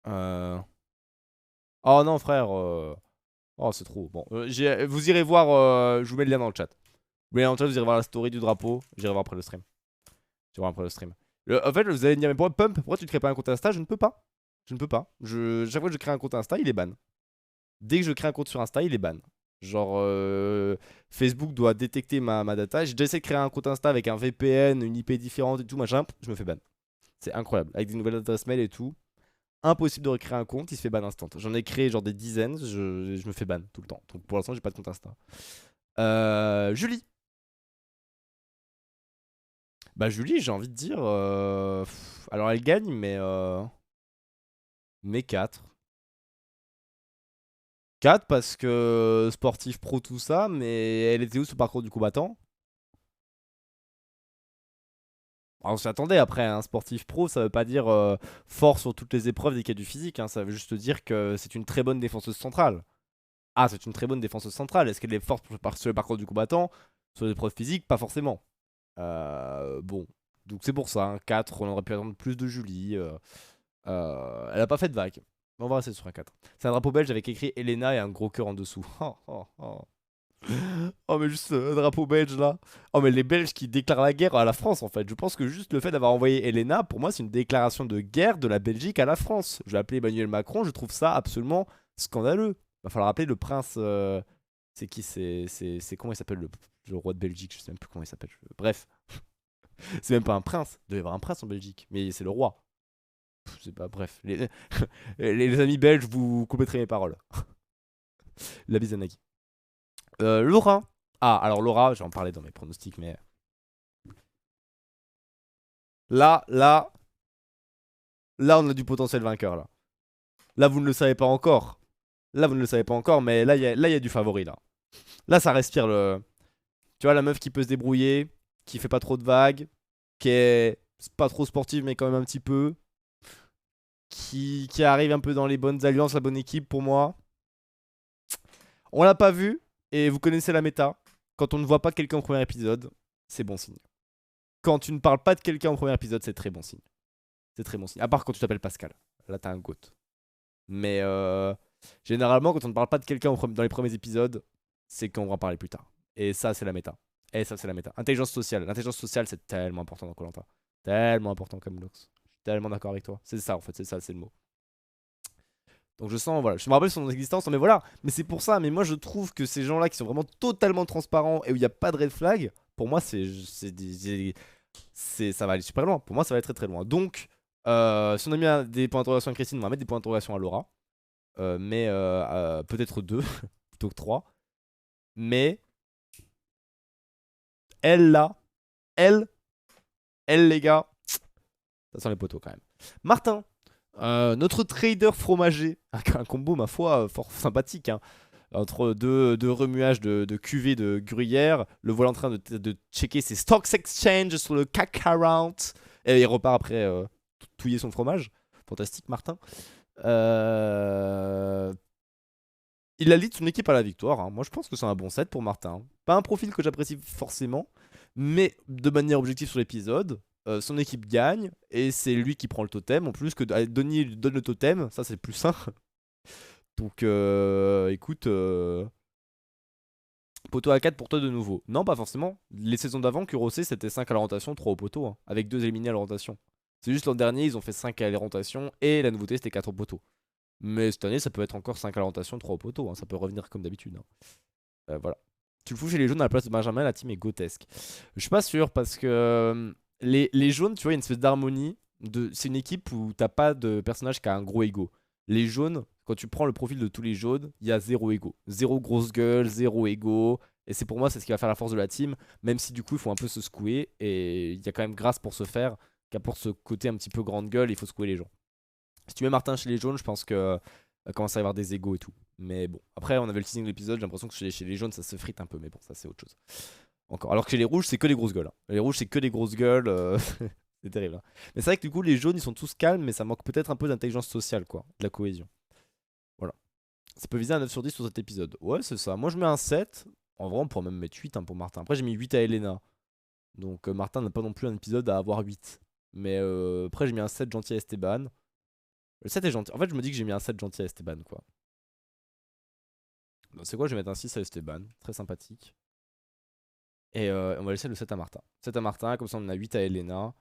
Oh non, frère. Oh, c'est trop. Bon, vous irez voir. Je vous mets le lien dans le chat. Vous irez voir la story du drapeau. J'irai voir après le stream. En fait, vous allez me dire, mais pourquoi tu ne crées pas un compte Insta? Je ne peux pas. Chaque fois que je crée un compte Insta, il est ban. Dès que je crée un compte sur Insta, il est ban. Genre, Facebook doit détecter ma data. J'ai déjà essayé de créer un compte Insta avec un VPN, une IP différente et tout, machin. Je me fais ban. C'est incroyable. Avec des nouvelles adresses mail et tout. Impossible de recréer un compte, il se fait ban instant. J'en ai créé genre des dizaines, je me fais ban tout le temps. Donc pour l'instant, j'ai pas de compte Insta. Julie. Bah, Julie, j'ai envie de dire. Alors, elle gagne, mais 4. 4 parce que sportif pro, tout ça, mais elle était où ce parcours du combattant? Alors, on s'y attendait après, un sportif pro, ça veut pas dire fort sur toutes les épreuves dès qu'il y a du physique, hein, ça veut juste dire que c'est une très bonne défenseuse centrale. Ah, c'est une très bonne défenseuse centrale. Est-ce qu'elle est forte sur le parcours du combattant? Sur les épreuves physiques, pas forcément. Bon, donc c'est pour ça, hein, 4, on aurait pu attendre plus de Julie. Elle a pas fait de vague. On va rester sur un 4. C'est un drapeau belge avec écrit Elena et un gros cœur en dessous. Oh, mais juste un drapeau belge là. Oh, mais les Belges qui déclarent la guerre à la France en fait. Je pense que juste le fait d'avoir envoyé Elena, pour moi, c'est une déclaration de guerre de la Belgique à la France. Je vais appeler Emmanuel Macron, je trouve ça absolument scandaleux. Va falloir appeler le prince. C'est qui? C'est comment il s'appelle le roi de Belgique? Je sais même plus comment il s'appelle. Bref. C'est même pas un prince. Il doit y avoir un prince en Belgique. Mais c'est le roi. C'est pas. Bref. Les amis belges, vous compléterez mes paroles. La bise à Nagui. Laura. Ah, alors Laura, je vais en parler dans mes pronostics, mais. Là, on a du potentiel vainqueur, là. Là, vous ne le savez pas encore. Là, vous ne le savez pas encore, mais là, il y a du favori, là. Là, ça respire le... Tu vois, la meuf qui peut se débrouiller, qui fait pas trop de vagues, qui est pas trop sportive, mais quand même un petit peu, qui arrive un peu dans les bonnes alliances, la bonne équipe pour moi. On l'a pas vu, et vous connaissez la méta. Quand on ne voit pas quelqu'un au premier épisode, c'est bon signe. Quand tu ne parles pas de quelqu'un au premier épisode, c'est très bon signe. C'est très bon signe. À part quand tu t'appelles Pascal. Là, t'as un goat. Mais généralement, quand on ne parle pas de quelqu'un dans les premiers épisodes, c'est qu'on va en parler plus tard. Et ça, c'est la méta. Et ça, c'est la méta. Intelligence sociale. L'intelligence sociale, c'est tellement important dans Koh-Lanta. Tellement important comme Blox. Je suis tellement d'accord avec toi. C'est ça, en fait. C'est ça, c'est le mot. Donc je sens, voilà. Je me rappelle son existence, mais voilà. Mais c'est pour ça. Mais moi, je trouve que ces gens-là qui sont vraiment totalement transparents et où il n'y a pas de red flag, pour moi, ça va aller super loin. Pour moi, ça va aller très très loin. Donc, si on a mis des points d'interrogation à Christine, on va mettre des points d'interrogation à Laura. Mais peut-être 2 plutôt que 3. Mais elle là, elle les gars, ça sent les poteaux quand même. Martin, notre trader fromager, un combo ma foi fort sympathique, hein, entre deux remuages de cuvée de gruyère. Le voilà en train de checker ses stocks exchange sur le CAC 40 et il repart après touiller son fromage. Fantastique Martin. Il a lead son équipe à la victoire, hein. Moi je pense que c'est un bon set pour Martin. Pas un profil que j'apprécie forcément, mais de manière objective sur l'épisode, son équipe gagne et c'est lui qui prend le totem. En plus que Donnie lui donne le totem, ça c'est plus sain. Donc écoute, poteau à 4 pour toi de nouveau. Non, pas forcément. Les saisons d'avant, Kurosé c'était 5 à la rotation, 3 au poteau, hein, avec 2 éliminés à la rotation. C'est juste l'an dernier, ils ont fait 5 à la rotation et la nouveauté c'était 4 au poteau. Mais cette année, ça peut être encore 5 à la rotation, 3 au poteau, hein, ça peut revenir comme d'habitude, hein. Voilà. Tu le fous chez les jaunes à la place de Benjamin, la team est grotesque. Je suis pas sûr parce que les jaunes, tu vois, il y a une espèce d'harmonie. C'est une équipe où t'as pas de personnage qui a un gros ego. Les jaunes, quand tu prends le profil de tous les jaunes, il y a zéro ego. Zéro grosse gueule, zéro ego. Et c'est pour moi, c'est ce qui va faire la force de la team. Même si du coup, il faut un peu se secouer. Et il y a quand même grâce pour se faire. Pour ce côté un petit peu grande gueule, il faut secouer les gens. Si tu mets Martin chez les jaunes, je pense que commence à y avoir des égos et tout. Mais bon, après on avait le teasing de l'épisode, j'ai l'impression que chez les jaunes ça se frite un peu, mais bon, ça c'est autre chose. Encore. Alors que chez les rouges, c'est que des grosses gueules, hein. Les rouges, c'est que des grosses gueules. C'est terrible, hein. Mais c'est vrai que du coup, les jaunes ils sont tous calmes, mais ça manque peut-être un peu d'intelligence sociale, quoi, de la cohésion. Voilà. Ça peut viser un 9 sur 10 sur cet épisode. Ouais, c'est ça. Moi je mets un 7. En vrai, on pourrait même mettre 8, hein, pour Martin. Après, j'ai mis 8 à Elena. Donc Martin n'a pas non plus un épisode à avoir 8. Mais après, j'ai mis un 7 gentil à Esteban. Le 7 est gentil. En fait, je me dis que j'ai mis un 7 gentil à Esteban, quoi. C'est quoi, je vais mettre un 6 à Esteban. Très sympathique. Et on va laisser le 7 à Martin. 7 à Martin, comme ça on en a 8 à Elena.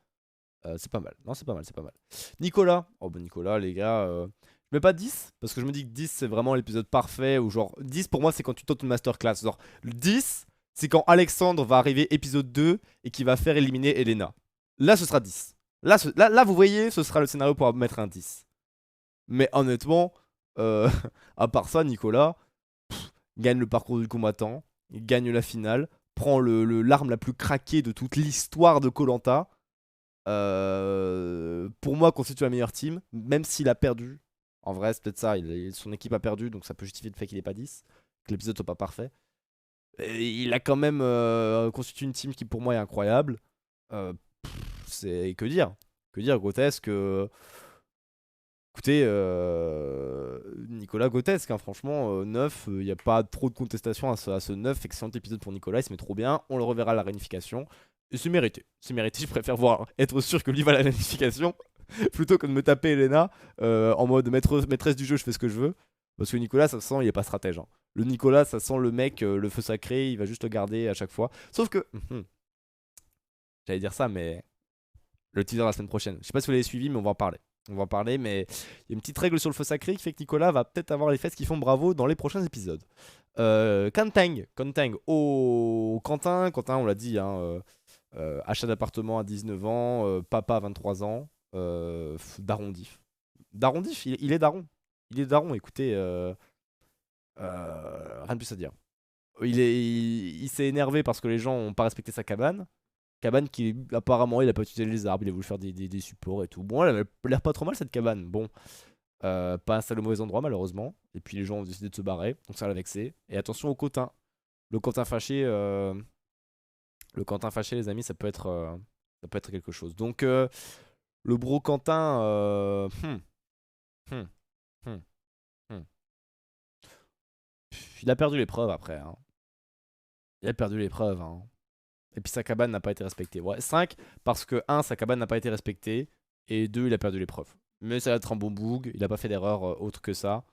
C'est pas mal. Non, c'est pas mal, c'est pas mal. Nicolas. Oh, bah Nicolas, les gars. Je mets pas 10, parce que je me dis que 10, c'est vraiment l'épisode parfait. Ou genre, 10 pour moi, c'est quand tu tentes une masterclass. Genre, le 10, c'est quand Alexandre va arriver épisode 2 et qui va faire éliminer Elena. Là, ce sera 10. Là, vous voyez, ce sera le scénario pour mettre un 10. Mais honnêtement, à part ça, Nicolas gagne le parcours du combattant, il gagne la finale, prend l'arme la plus craquée de toute l'histoire de Koh-Lanta. Pour moi, constitue la meilleure team, même s'il a perdu. En vrai, c'est peut-être ça, son équipe a perdu, donc ça peut justifier le fait qu'il ait pas 10, que l'épisode soit pas parfait. Et il a quand même constitué une team qui pour moi est incroyable. C'est que dire grotesque. Écoutez, Nicolas grotesque, hein, franchement, 9, il n'y a pas trop de contestation à ce 9. Excellent épisode pour Nicolas, il se met trop bien. On le reverra à la réunification. Et c'est mérité. C'est mérité, je préfère être sûr que lui va à la réunification plutôt que de me taper Elena en mode maîtresse du jeu, je fais ce que je veux. Parce que Nicolas, ça sent, il est pas stratège, hein. Le Nicolas, ça sent le mec, le feu sacré, il va juste le garder à chaque fois. Sauf que, j'allais dire ça, mais le teaser la semaine prochaine. Je sais pas si vous l'avez suivi, mais on va en parler. On va en parler, mais il y a une petite règle sur le feu sacré qui fait que Nicolas va peut-être avoir les fesses qui font bravo dans les prochains épisodes. Quentin, oh Quentin, on l'a dit, hein, achat d'appartement à 19 ans, papa à 23 ans, daron diff. Daron diff, il est daron. Il est daron, écoutez, rien de plus à dire. Il s'est énervé parce que les gens n'ont pas respecté sa cabane. Cabane qui apparemment il a pas utilisé les arbres, il a voulu faire des supports et tout. Bon, elle avait l'air pas trop mal cette cabane. Bon, Pas installé au mauvais endroit malheureusement. Et puis les gens ont décidé de se barrer. Donc ça l'a vexé. Et attention au Quentin. Le Quentin fâché, les amis, ça peut être quelque chose. Donc le bro Quentin, hmm, hmm, hmm. Il a perdu l'épreuve après. Hein. Il a perdu l'épreuve. Hein. Et puis sa cabane n'a pas été respectée. Ouais, 5 parce que 1, sa cabane n'a pas été respectée. Et 2, il a perdu l'épreuve. Mais ça va être un bon boug. Il a pas fait d'erreur autre que ça.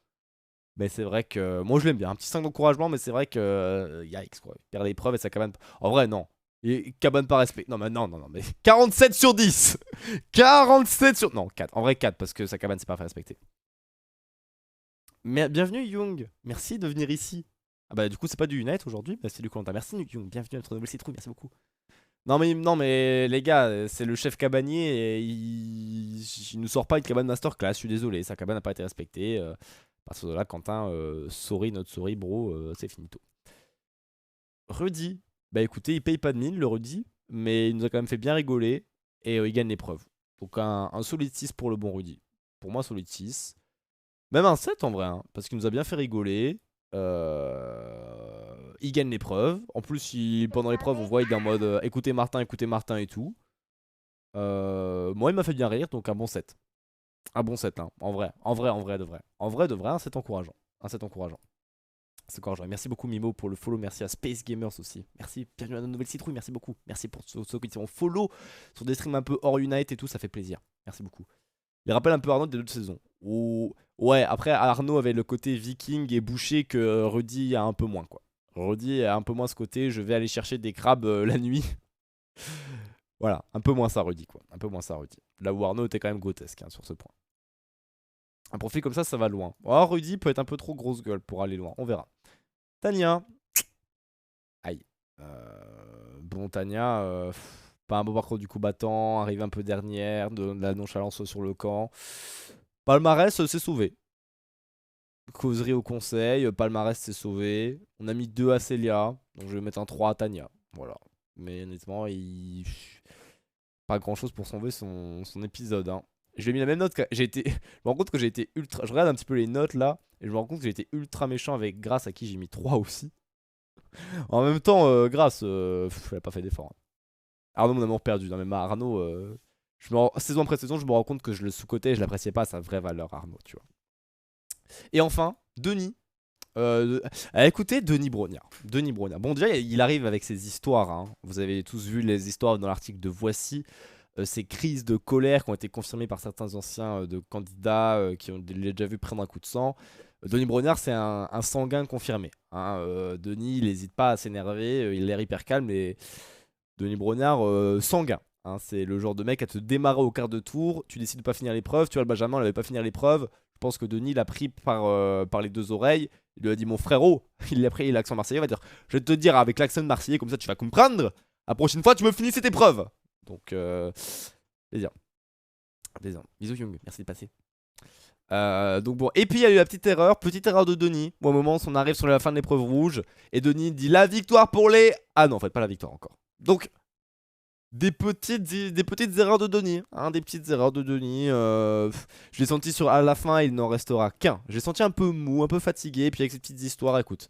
Mais c'est vrai que. Moi, je l'aime bien. Un petit 5 d'encouragement, mais c'est vrai que. Yikes, quoi. Il perd l'épreuve et sa cabane. En vrai, non. Et cabane par respect. Non, mais non, non, non. Mais 47 sur 10 47 sur. Non, 4. En vrai, 4 parce que sa cabane s'est pas fait respecter. Mais bienvenue, Young. Merci de venir ici. Ah bah, du coup, c'est pas du Unite aujourd'hui, mais c'est du Koh-Lanta. Merci, Young. Bienvenue à notre nouvelle citrouille. Merci beaucoup. Non mais les gars, c'est le chef cabanier et il nous sort pas une cabane masterclass, je suis désolé, sa cabane n'a pas été respectée. Parce que là, Quentin, sorry, notre sorry, bro, c'est finito. Rudy, bah écoutez, il paye pas de mine, le Rudy, mais il nous a quand même fait bien rigoler et il gagne l'épreuve. Donc un solide 6 pour le bon Rudy. Pour moi, solide 6. Même un 7 en vrai, hein, parce qu'il nous a bien fait rigoler. Il gagne l'épreuve. En plus, pendant l'épreuve, on voit il est en mode écoutez Martin et tout. Moi, il m'a fait bien rire, donc un bon 7. Un bon 7, hein, en vrai. En vrai de vrai. En vrai de vrai, un 7 encourageant. Un 7 encourageant. C'est encourageant. Et merci beaucoup Mimo pour le follow. Merci à Space Gamers aussi. Merci. Bienvenue à notre nouvelle citrouille. Merci beaucoup. Merci pour ceux qui sont follow sur des streams un peu hors Unite et tout. Ça fait plaisir. Merci beaucoup. Il rappelle un peu Arnaud des 2 saisons. Ouais, après Arnaud avait le côté viking et boucher que Rudy a un peu moins quoi. Rudy a un peu moins ce côté, je vais aller chercher des crabes la nuit. Voilà, un peu moins ça Rudy quoi. Un peu moins ça Rudy. Là où Arnaud était quand même grotesque hein, sur ce point. Un profil comme ça va loin. Oh, Rudy peut être un peu trop grosse gueule pour aller loin, on verra. Tania. Aïe. Bon Tania, pas un beau parcours du combattant, arrive un peu dernière, de la nonchalance sur le camp. Palmarès s'est sauvé. Causerie au conseil, palmarès s'est sauvé. On a mis 2 à Célia, donc je vais mettre un 3 à Tania. Voilà. Mais honnêtement, pas grand chose pour sauver son épisode. Hein. Je lui ai mis la même note que. Je me rends compte que j'ai été ultra. Je regarde un petit peu les notes là, et je me rends compte que j'ai été ultra méchant avec Grace, à qui j'ai mis 3 aussi. En même temps, Grace, elle a pas fait d'effort. Hein. Arnaud, mon amour perdu. Non, mais Arnaud, saison après saison, je me rends compte que je le sous-cotais et je l'appréciais pas à sa vraie valeur, Arnaud, tu vois. Et enfin, Denis. Écoutez, Denis Brognard. Denis Brognard. Bon, déjà, il arrive avec ses histoires. Hein. Vous avez tous vu les histoires dans l'article de Voici. Ces crises de colère qui ont été confirmées par certains anciens de candidats qui ont déjà vu prendre un coup de sang. Denis Brognard, c'est un sanguin confirmé. Hein. Denis, il n'hésite pas à s'énerver. Il a l'air hyper calme. Et Denis Brognard, sanguin. Hein. C'est le genre de mec à te démarrer au quart de tour. Tu décides de pas finir l'épreuve. Tu vois, le Benjamin, il n'avait pas fini l'épreuve. Je pense que Denis l'a pris par les 2 oreilles. Il lui a dit mon frérot. Il l'a pris l'accent marseillais. Il va dire je vais te dire avec l'accent marseillais, comme ça tu vas comprendre. La prochaine fois, tu me finis cette épreuve. Donc, plaisir. Plaisir. Bisous, Young. Merci de passer. Donc bon, et puis il y a eu la petite erreur de Denis. Au moment où on arrive sur la fin de l'épreuve rouge, et Denis dit la victoire pour les. Ah non, en fait, pas la victoire encore. Donc, des petites erreurs de Denis. Hein, des petites erreurs de Denis. Je l'ai senti à la fin, il n'en restera qu'un. J'ai senti un peu mou, un peu fatigué. Puis avec ces petites histoires, écoute.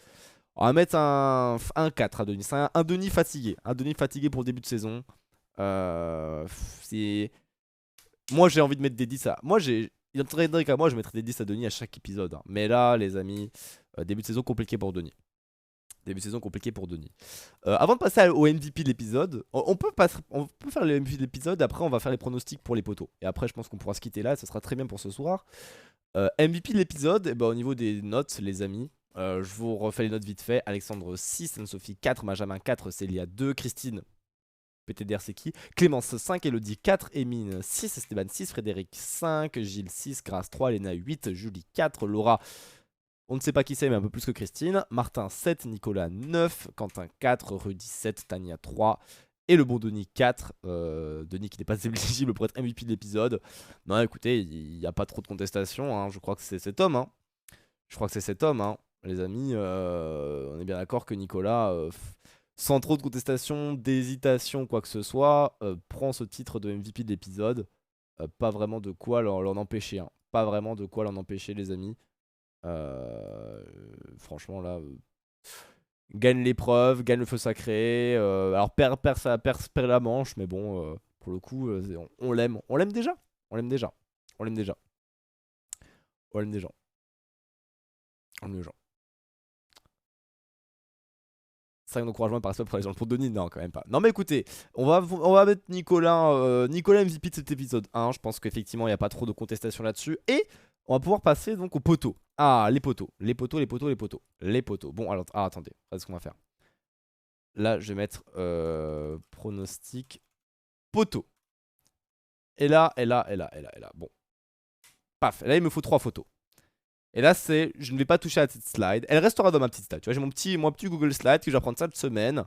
On va mettre un 4 à Denis. C'est un Denis fatigué. Un Denis fatigué pour le début de saison. Moi, j'ai envie de mettre des 10 à. Moi, il entraînerait qu'à moi, je mettrais des 10 à Denis à chaque épisode. Hein. Mais là, les amis, début de saison compliqué pour Denis. Début de saison compliqué pour Denis. Avant de passer au MVP de l'épisode, on peut faire le MVP de l'épisode. Après, on va faire les pronostics pour les poteaux. Et après, je pense qu'on pourra se quitter là. Ça sera très bien pour ce soir. MVP de l'épisode, au niveau des notes, les amis, je vous refais les notes vite fait. Alexandre 6, Anne-Sophie 4, Benjamin 4, Célia 2, Christine, PTDR c'est qui, Clémence 5, Elodie 4, Emine 6, Esteban 6, Frédéric 5, Gilles 6, Grace 3, Léna 8, Julie 4, Laura, on ne sait pas qui c'est mais un peu plus que Christine, Martin 7, Nicolas 9, Quentin 4, Rudy 7, Tania 3 et le bon Denis 4, Denis qui n'est pas éligible pour être MVP de l'épisode. Non écoutez, il n'y a pas trop de contestation, hein. Je crois que c'est cet homme, hein. Je crois que c'est cet homme, hein. Les amis, on est bien d'accord que Nicolas, sans trop de contestation, d'hésitation, quoi que ce soit, prend ce titre de MVP de l'épisode. Pas vraiment de quoi l'en empêcher. Hein. pas vraiment de quoi l'en empêcher, les amis. Franchement, là, gagne l'épreuve, gagne le feu sacré. Alors, perd la manche, mais bon, pour le coup, on l'aime. On l'aime déjà. On l'aime déjà. On l'aime déjà. On l'aime déjà. On l'aime déjà. 5 d'encouragement par respect pour les gens. Pour Denis, non, quand même pas. Non, mais écoutez, on va mettre Nicolas, Nicolas MVP de cet épisode 1. Je pense qu'effectivement, il n'y a pas trop de contestation là-dessus. Et on va pouvoir passer donc aux poteaux. Ah, les poteaux. Les poteaux, les poteaux, les poteaux. Les poteaux. Bon, alors, attendez. Regardez ce qu'on va faire. Là, je vais mettre pronostic poteau. Et là. Bon. Paf. Là, il me faut 3 photos. Et là, je ne vais pas toucher à la petite slide. Elle restera dans ma petite slide. Tu vois, j'ai mon petit Google Slide que je vais prendre cette semaine.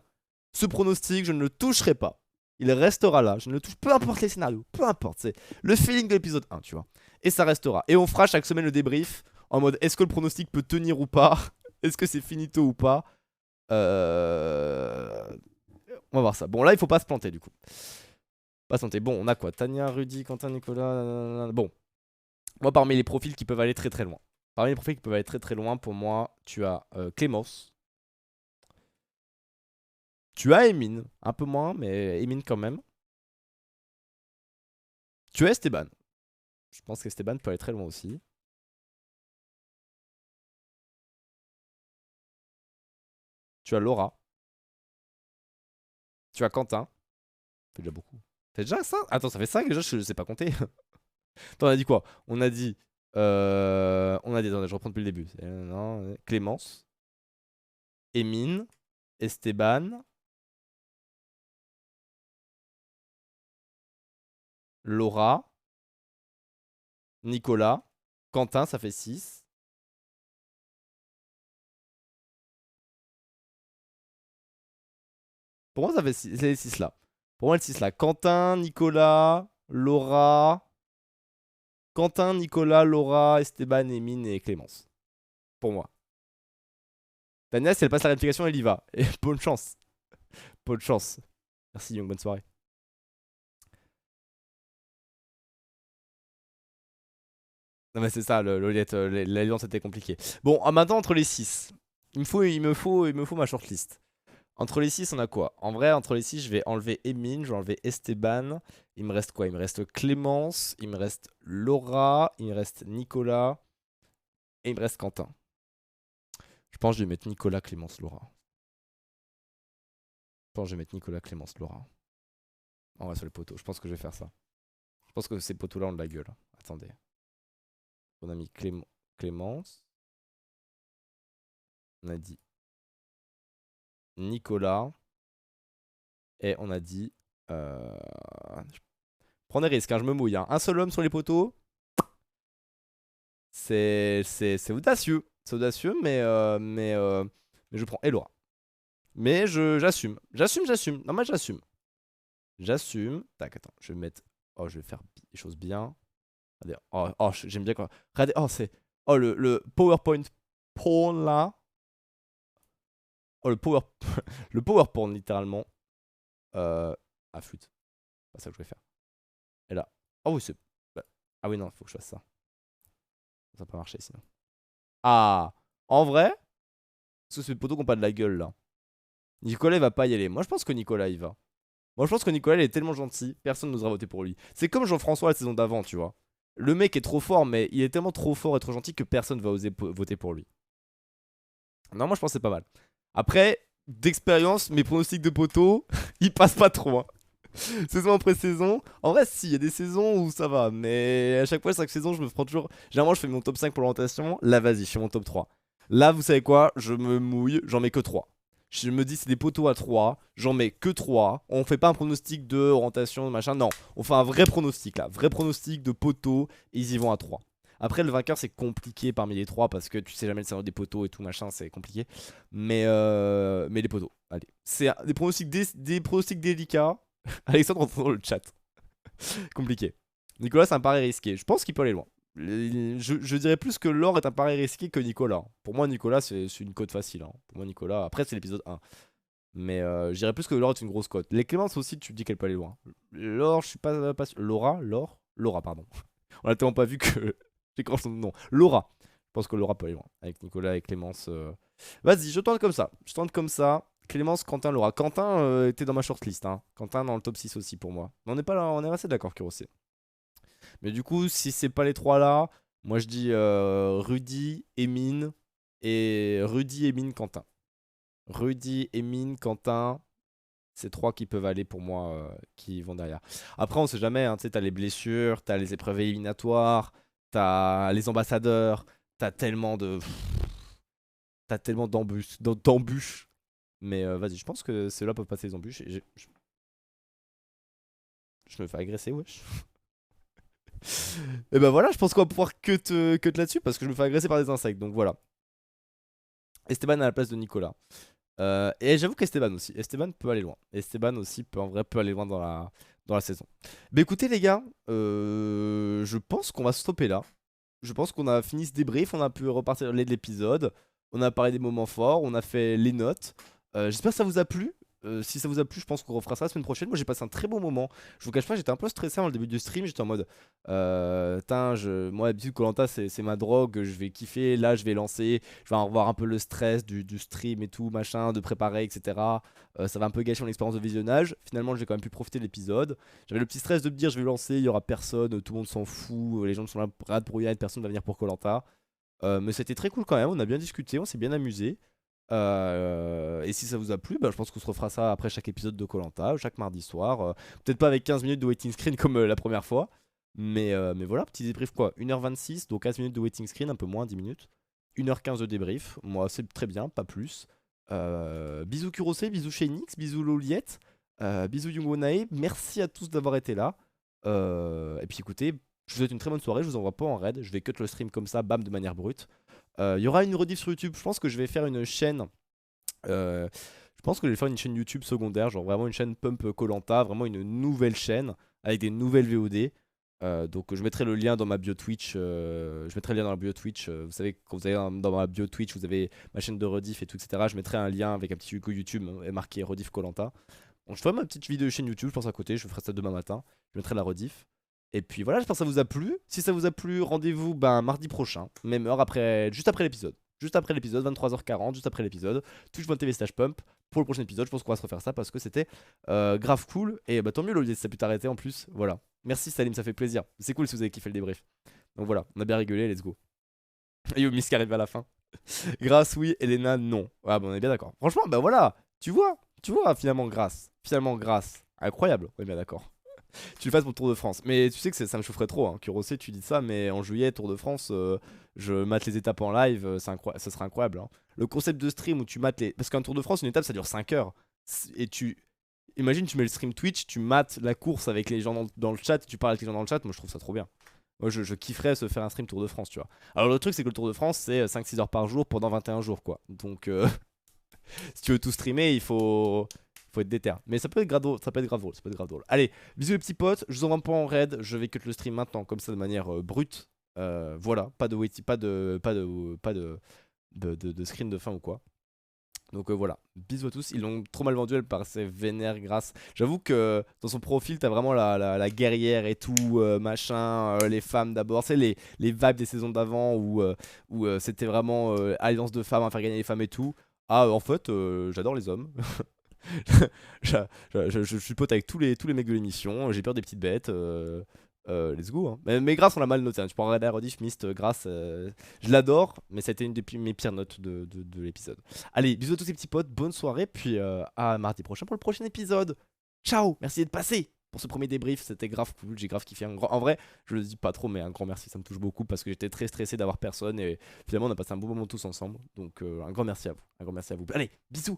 Ce pronostic, je ne le toucherai pas. Il restera là. Je ne le touche. Peu importe les scénarios. Peu importe. C'est le feeling de l'épisode 1, tu vois. Et ça restera. Et on fera chaque semaine le débrief. En mode, est-ce que le pronostic peut tenir ou pas? Est-ce que c'est finito ou pas? On va voir ça. Bon, là, il faut pas se planter, du coup. Pas se planter. Bon, on a quoi? Tania, Rudy, Quentin, Nicolas. Bon. Moi, parmi les profils qui peuvent aller très très loin. Parmi les profils qui peuvent aller très très loin, pour moi, tu as Clémence. Tu as Emine, un peu moins, mais Emine quand même. Tu as Esteban. Je pense qu'Esteban peut aller très loin aussi. Tu as Laura. Tu as Quentin. Ça fait déjà beaucoup. Ça fait déjà ça? Attends, ça fait 5 déjà, je ne sais pas compter. Attends, on a dit quoi? On a dit... attendez, je reprends depuis le début. Non, Clémence. Emine. Esteban. Laura. Nicolas. Quentin, ça fait 6. Pour moi, ça fait 6, les 6 là. Pour moi, le 6 là. Quentin, Nicolas, Laura. Quentin, Nicolas, Laura, Esteban, Emine et Clémence. Pour moi. Daniel, si elle passe la réplication, elle y va. Et bonne chance. Bonne chance. Merci, Young. Bonne soirée. Non, mais c'est ça, l'alliance était compliquée. Bon, maintenant, entre les 6. Il me faut ma shortlist. Entre les 6, on a quoi? En vrai, entre les 6, je vais enlever Emine, je vais enlever Esteban. Il me reste quoi? Il me reste Clémence, il me reste Laura, il me reste Nicolas et il me reste Quentin. Je pense que je vais mettre Nicolas, Clémence, Laura. Je pense que je vais mettre Nicolas, Clémence, Laura. On va sur les poteaux, je pense que je vais faire ça. Je pense que ces poteaux-là ont de la gueule. Attendez. On a mis Clémence. On a dit Nicolas. Et on a dit... Prends des risques, hein, je me mouille. Hein. Un seul homme sur les poteaux. C'est audacieux. C'est audacieux, mais je prends Elora. Mais j'assume. J'assume. Non, mais j'assume. J'assume. Tac, attends. Je vais mettre... Oh, je vais faire des choses bien. Regardez. Oh j'aime bien quoi. Regardez. Oh, c'est... Oh, le PowerPoint porn là. Oh, le PowerPoint littéralement. Ah, flûte. C'est pas ça que je vais faire. Et là. Oh, oui, c'est... Ah oui, non, il faut que je fasse ça. Ça va pas marcher sinon. Ah, en vrai, parce que c'est des poteaux qui ont pas de la gueule là. Nicolas il va pas y aller. Moi je pense que Nicolas il va. Moi je pense que Nicolas il est tellement gentil, personne n'osera voter pour lui. C'est comme Jean-François la saison d'avant, tu vois. Le mec est trop fort, mais il est tellement trop fort et trop gentil que personne va oser voter pour lui. Non, moi je pense que c'est pas mal. Après, d'expérience, mes pronostics de poteaux, ils passent pas trop. Hein. Saison après saison. En vrai, si, il y a des saisons où ça va. Mais à chaque fois, chaque saison, je me prends toujours. Généralement, je fais mon top 5 pour l'orientation. Là, vas-y, je fais mon top 3. Là, vous savez quoi? Je me mouille, j'en mets que 3. Je me dis, c'est des poteaux à 3. J'en mets que 3. On fait pas un pronostic de orientation, machin. Non, on fait un vrai pronostic là. Vrai pronostic de poteaux. Et ils y vont à 3. Après, le vainqueur, c'est compliqué parmi les 3 parce que tu sais jamais le scénario des poteaux et tout, machin, c'est compliqué. Mais les poteaux, allez. C'est des pronostics délicats. Alexandre rentre dans le chat. Compliqué. Nicolas, c'est un pari risqué. Je pense qu'il peut aller loin. Je dirais plus que Laure est un pari risqué que Nicolas. Pour moi, Nicolas, c'est une cote facile. Hein. Pour moi, Nicolas, après, c'est l'épisode 1. Mais je dirais plus que Laure est une grosse cote. Les Clémence aussi, tu te dis qu'elle peut aller loin. Laure, je suis pas sûr. Laura, pardon. On a tellement pas vu que J'écorche son nom. Laura. Je pense que Laura peut aller loin. Avec Nicolas et Clémence. Vas-y, je tente comme ça. Je tente comme ça. Clémence, Quentin, Laura. Quentin était dans ma shortlist. Hein. Quentin dans le top 6 aussi pour moi. Mais on n'est pas là, on est assez d'accord, Kurosé. Mais du coup, si c'est pas les trois là, moi je dis Rudy, Emine et Rudy, Emine, Quentin. Rudy, Emine, Quentin. C'est trois qui peuvent aller pour moi, qui vont derrière. Après, on sait jamais, hein, tu sais, t'as les blessures, t'as les épreuves éliminatoires, t'as les ambassadeurs, t'as tellement de. T'as tellement d'embûches. Mais vas-y, je pense que ceux-là peuvent passer les embûches. Et je me fais agresser, wesh. Et ben voilà, je pense qu'on va pouvoir cut là-dessus parce que je me fais agresser par des insectes. Donc voilà. Esteban à la place de Nicolas. Et j'avoue qu'Esteban aussi. Esteban peut aller loin. Esteban aussi peut en vrai peut aller loin dans la saison. Bah écoutez les gars, je pense qu'on va stopper là. Je pense qu'on a fini ce débrief. On a pu repartir de l'épisode. On a parlé des moments forts. On a fait les notes. J'espère que ça vous a plu. Si ça vous a plu, je pense qu'on refera ça la semaine prochaine. Moi, j'ai passé un très bon moment. Je vous cache pas, j'étais un peu stressé dans le début du stream. J'étais en mode, moi, d'habitude, koh c'est ma drogue. Je vais kiffer. Là, je vais lancer. Je vais en revoir un peu le stress du stream et tout, machin, de préparer, etc. Ça va un peu gâcher mon expérience de visionnage. Finalement, j'ai quand même pu profiter de l'épisode. J'avais le petit stress de me dire, je vais lancer, il y aura personne, tout le monde s'en fout. Les gens sont là pour rien, personne va venir pour koh. Mais c'était très cool quand même. On a bien discuté, on s'est bien amusé. Et si ça vous a plu, bah, je pense qu'on se refera ça après chaque épisode de koh, chaque mardi soir. Peut-être pas avec 15 minutes de waiting screen comme la première fois. Mais voilà, petit débrief quoi. 1h26, donc 15 minutes de waiting screen, un peu moins, 10 minutes. 1h15 de débrief. Moi, c'est très bien, pas plus. Bisous Kurosé, bisous Shenix, bisous Loliette, bisous Yungonae. Merci à tous d'avoir été là. Et puis écoutez, je vous souhaite une très bonne soirée. Je vous envoie pas en raid. Je vais cut le stream comme ça, bam, de manière brute. Il y aura une rediff sur YouTube. Je pense que je vais faire une chaîne. Je pense que je vais faire une chaîne YouTube secondaire, genre vraiment une chaîne Pump koh, vraiment une nouvelle chaîne avec des nouvelles VOD. Donc je mettrai le lien dans ma bio Twitch. Je mettrai le lien dans la bio Twitch. Vous savez, quand vous allez dans ma bio Twitch, vous avez ma chaîne de rediff et tout, etc. Je mettrai un lien avec un petit logo YouTube marqué rediff koh. Donc je ferai ma petite vidéo chaîne YouTube, je pense à côté. Je ferai ça demain matin. Je mettrai la rediff. Et puis voilà, j'espère que ça vous a plu. Si ça vous a plu, rendez-vous mardi prochain, même heure après, juste après l'épisode. Juste après l'épisode, 23h40, juste après l'épisode. Twitch.tv/pump pour le prochain épisode. Je pense qu'on va se refaire ça parce que c'était grave cool. Et bah tant mieux, Olivier, si ça a pu t'arrêter en plus. Voilà. Merci Salim, ça fait plaisir. C'est cool si vous avez kiffé le débrief. Donc voilà, on a bien rigolé, let's go. Et Yomis qui arrive à la fin. Grâce, oui, Elena, non. Ah bah on est bien d'accord. Franchement, bah voilà, tu vois, finalement, grâce. Finalement, grâce. Incroyable, on est bien d'accord. Tu le fasses pour le Tour de France. Mais tu sais que ça me chaufferait trop. Hein. Kurosé, tu dis ça, mais en juillet, Tour de France, je mate les étapes en live, ça serait incroyable. Hein. Le concept de stream où tu mates les. Parce qu'un Tour de France, une étape, ça dure 5 heures. Et tu. Imagine, tu mets le stream Twitch, tu mates la course avec les gens dans le chat, tu parles avec les gens dans le chat. Moi, je trouve ça trop bien. Moi, je kifferais se faire un stream Tour de France, tu vois. Alors, le truc, c'est que le Tour de France, c'est 5-6 heures par jour pendant 21 jours, quoi. Donc, si tu veux tout streamer, il faut être déter. Mais ça peut être grave drôle, ça peut être grave drôle. Allez, bisous les petits potes, je vous envoie pas en raid, je vais cut le stream maintenant comme ça de manière brute. Voilà, pas de waiting, pas de screen de fin ou quoi. Donc voilà, bisous à tous, ils l'ont trop mal vendu, elle paraissait vénère grâce. J'avoue que dans son profil, t'as vraiment la guerrière et tout, machin, les femmes d'abord. C'est les vibes des saisons d'avant où c'était vraiment alliance de femmes à faire gagner les femmes et tout. Ah, en fait, j'adore les hommes. Je suis pote avec tous les mecs de l'émission. J'ai peur des petites bêtes. Let's go. Hein. Mais Grace, on l'a mal noté. Hein. Tu pourras regarder la rediff, Mist, Grace. Je l'adore, mais ça a été une de mes pires notes de l'épisode. Allez, bisous à tous ces petits potes. Bonne soirée. Puis à mardi prochain pour le prochain épisode. Ciao. Merci d'être passé pour ce premier débrief. C'était grave cool. J'ai grave kiffé. En vrai, je le dis pas trop, mais un grand merci. Ça me touche beaucoup parce que j'étais très stressé d'avoir personne. Et finalement, on a passé un bon moment tous ensemble. Donc, un grand merci à vous. Un grand merci à vous. Allez, bisous.